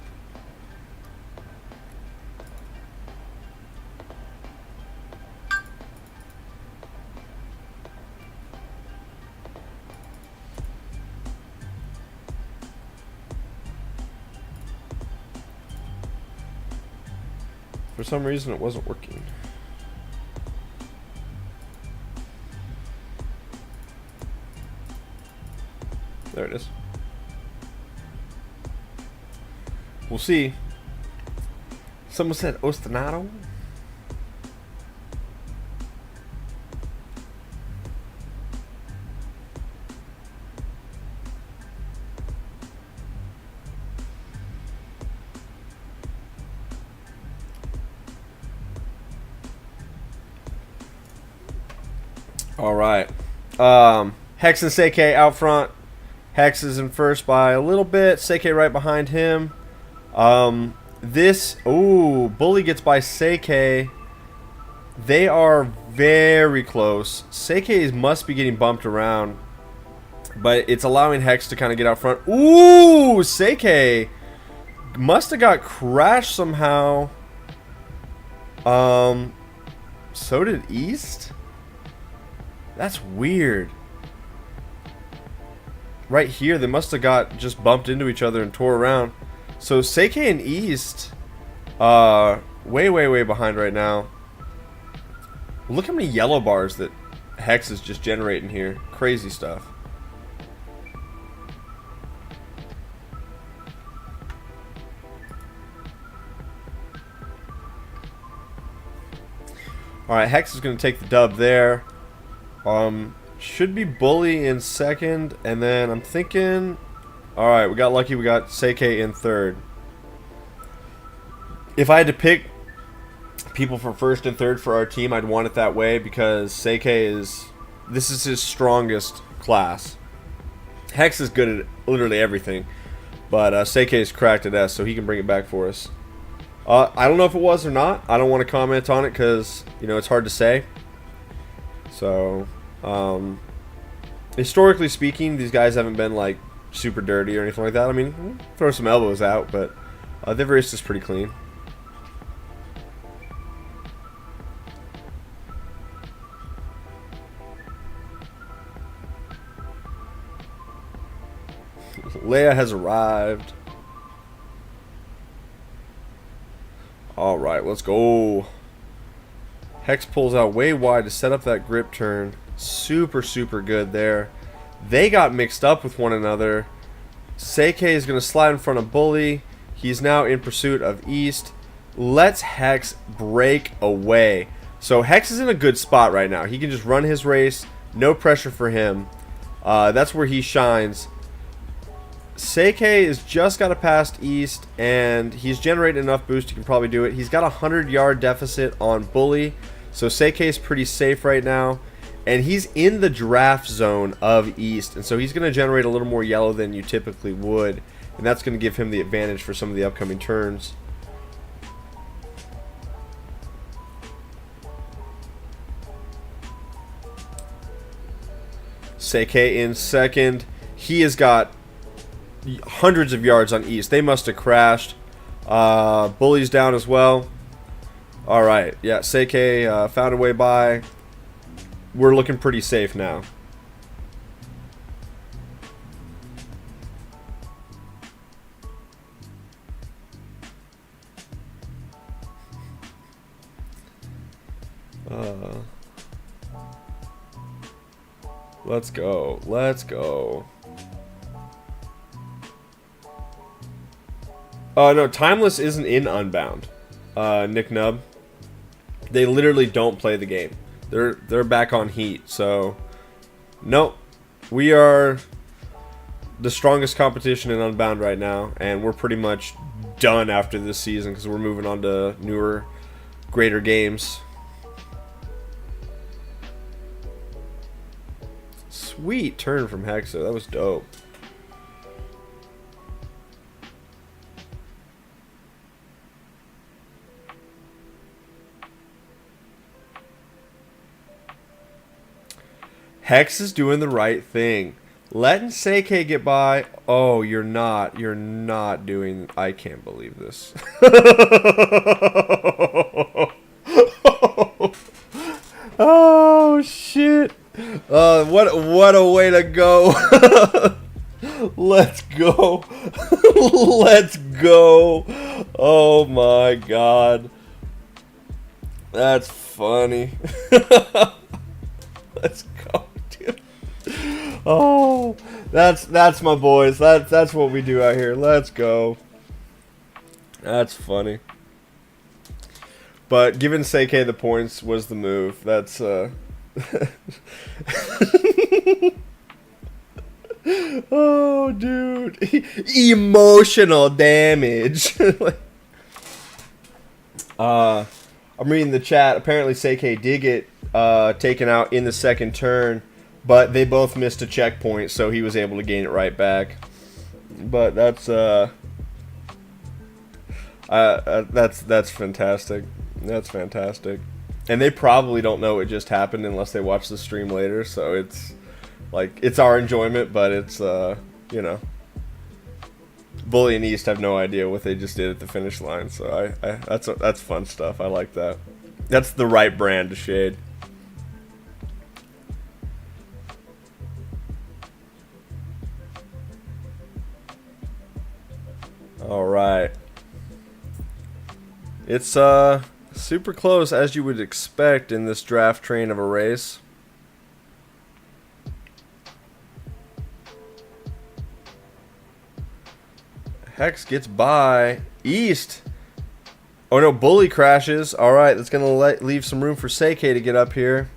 For some reason, it wasn't working. There it is. We'll see. Someone said Ostinato. All right. Hex and Seike out front. Hex is in first by a little bit. Seike right behind him. Bully gets by Seike. They are very close. Seike must be getting bumped around, but it's allowing Hex to kind of get out front. Ooh, Seike must have got crashed somehow. So did East. That's weird. Right here, they must have got just bumped into each other and tore around. So Seike and East, way behind right now. Look how many yellow bars that Hex is just generating here. Crazy stuff. Alright, Hex is going to take the dub there. Should be Bully in second, and then I'm thinking, alright, we got lucky, we got Seike in third. If I had to pick people for first and third for our team, I'd want it that way, because this is his strongest class. Hex is good at literally everything, but Seike is cracked at S, so he can bring it back for us. I don't know if it was or not. I don't want to comment on it, because, you know, it's hard to say. So, historically speaking, these guys haven't been like super dirty or anything like that. I mean, throw some elbows out, but they've raced this pretty clean. Leia has arrived. Alright, let's go. Hex pulls out way wide to set up that grip turn. Super good there. They got mixed up with one another. Seike is going to slide in front of Bully. He's now in pursuit of East. lets Hex break away. So Hex is in a good spot right now. He can just run his race. No pressure for him. That's where he shines. Seikei has just got to pass East, and he's generating enough boost he can probably do it. He's got a 100-yard deficit on Bully, so Seikei is pretty safe right now. And he's in the draft zone of East, and so he's going to generate a little more yellow than you typically would, and that's going to give him the advantage for some of the upcoming turns. Seikei in second. He has got hundreds of yards on East. They must have crashed. Bully's down as well. Alright, yeah, Seikei found a way by. We're looking pretty safe now. Let's go. Let's go. No, Timeless isn't in Unbound. Nick Nub. They literally don't play the game. They're back on Heat, so nope. We are the strongest competition in Unbound right now, and we're pretty much done after this season because we're moving on to newer, greater games. Sweet turn from Hexa. That was dope. Hex is doing the right thing. Letting Seikei get by. Oh, you're not. You're not doing... I can't believe this. Oh, shit. What a way to go. Let's go. Let's go. Oh, my God. That's funny. Let's go. Oh, that's my boys. That's what we do out here. Let's go. That's funny. But giving Seikei the points was the move. That's oh, dude. Emotional damage. I'm reading the chat. Apparently Seikei did get taken out in the second turn. But they both missed a checkpoint, so he was able to gain it right back. But that's fantastic. That's fantastic. And they probably don't know it just happened unless they watch the stream later. So it's like it's our enjoyment, but it's you know, Bully and East have no idea what they just did at the finish line. So that's fun stuff. I like that. That's the right brand to shade. All right. It's super close as you would expect in this draft train of a race. Hex gets by East. Oh no, Bully crashes. All right, that's going to leave some room for Seikei to get up here.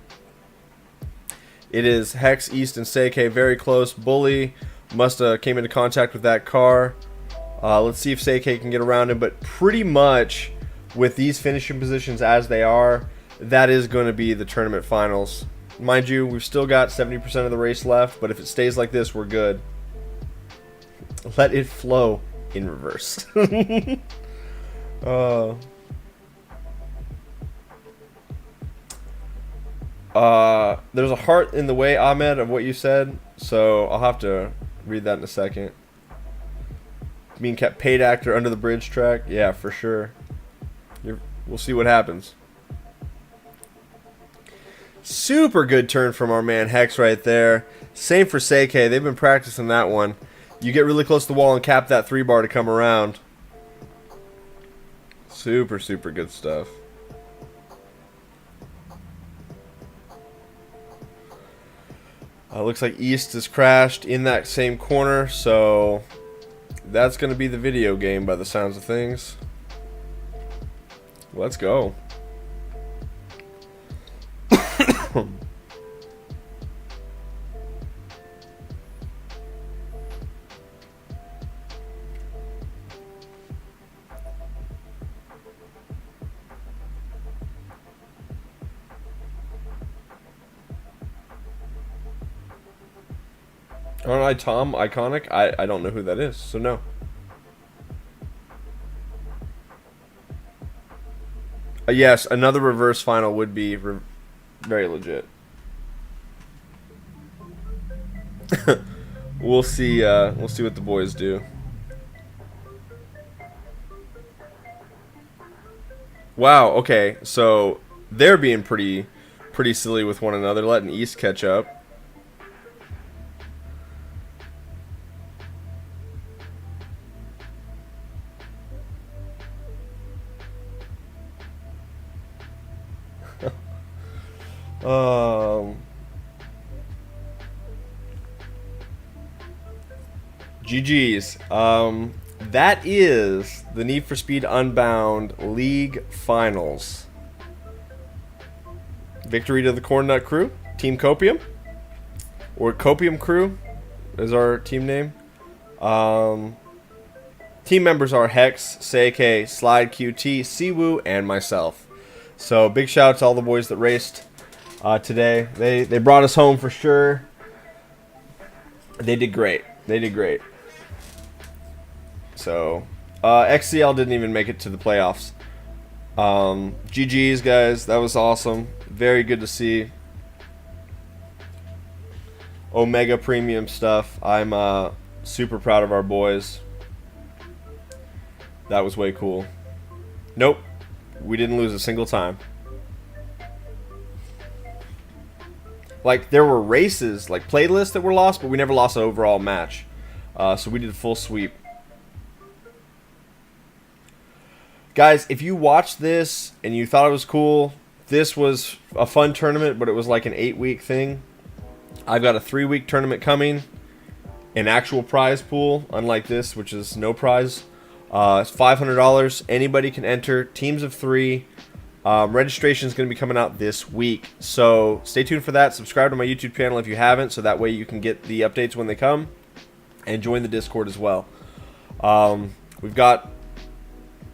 It is Hex, East, and Seikei very close. Bully must have came into contact with that car. Let's see if Seikei can get around him, but pretty much with these finishing positions as they are, that is going to be the tournament finals. Mind you, we've still got 70% of the race left, but if it stays like this, we're good. Let it flow in reverse. There's a heart in the way, Ahmed, of what you said, so I'll have to read that in a second. Being kept paid actor under the bridge track. Yeah, for sure. We'll see what happens. Super good turn from our man Hex right there. Same for Seikei. They've been practicing that one. You get really close to the wall and cap that 3-bar to come around. Super, super good stuff. Looks like East has crashed in that same corner, so... that's going to be the video game by the sounds of things. Let's go. Aren't I Tom Iconic? I don't know who that is, so no. Yes, another reverse final would be very legit. We'll see what the boys do. Wow, okay, so they're being pretty silly with one another, letting East catch up. GG's. That is the Need for Speed Unbound League Finals. Victory to the Cornnut Crew, Team Copium, or Copium Crew is our team name. Team members are Hex, Seike, Slide QT, Siwoo, and myself. So big shout out to all the boys that raced today. They brought us home for sure. They did great. They did great. So XCL didn't even make it to the playoffs. GG's, guys. That was awesome. Very good to see. Omega Premium stuff. I'm super proud of our boys. That was way cool. Nope. We didn't lose a single time. Like, there were races, like playlists that were lost, but we never lost an overall match. So we did a full sweep. Guys, if you watched this and you thought it was cool, this was a fun tournament, but it was like an 8-week thing. I've got a 3-week tournament coming, an actual prize pool, unlike this, which is no prize. It's $500. Anybody can enter. Teams of 3. Registration is going to be coming out this week. So stay tuned for that. Subscribe to my YouTube channel if you haven't, so that way you can get the updates when they come. And join the Discord as well. We've got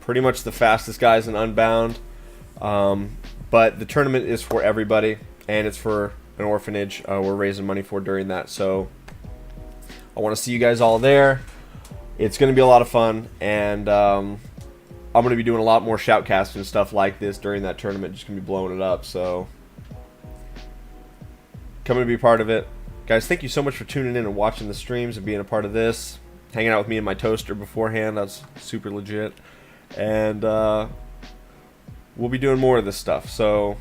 pretty much the fastest guys in Unbound. But the tournament is for everybody. And it's for an orphanage we're raising money for during that. So I want to see you guys all there. It's going to be a lot of fun, and I'm going to be doing a lot more shoutcasts and stuff like this during that tournament. Just going to be blowing it up, so coming to be part of it. Guys, thank you so much for tuning in and watching the streams and being a part of this. Hanging out with me and my toaster beforehand. That's super legit. And we'll be doing more of this stuff. So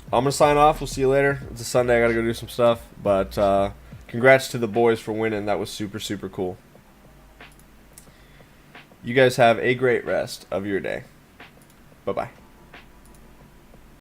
I'm going to sign off. We'll see you later. It's a Sunday. I got to go do some stuff. But congrats to the boys for winning. That was super, super cool. You guys have a great rest of your day. Bye-bye.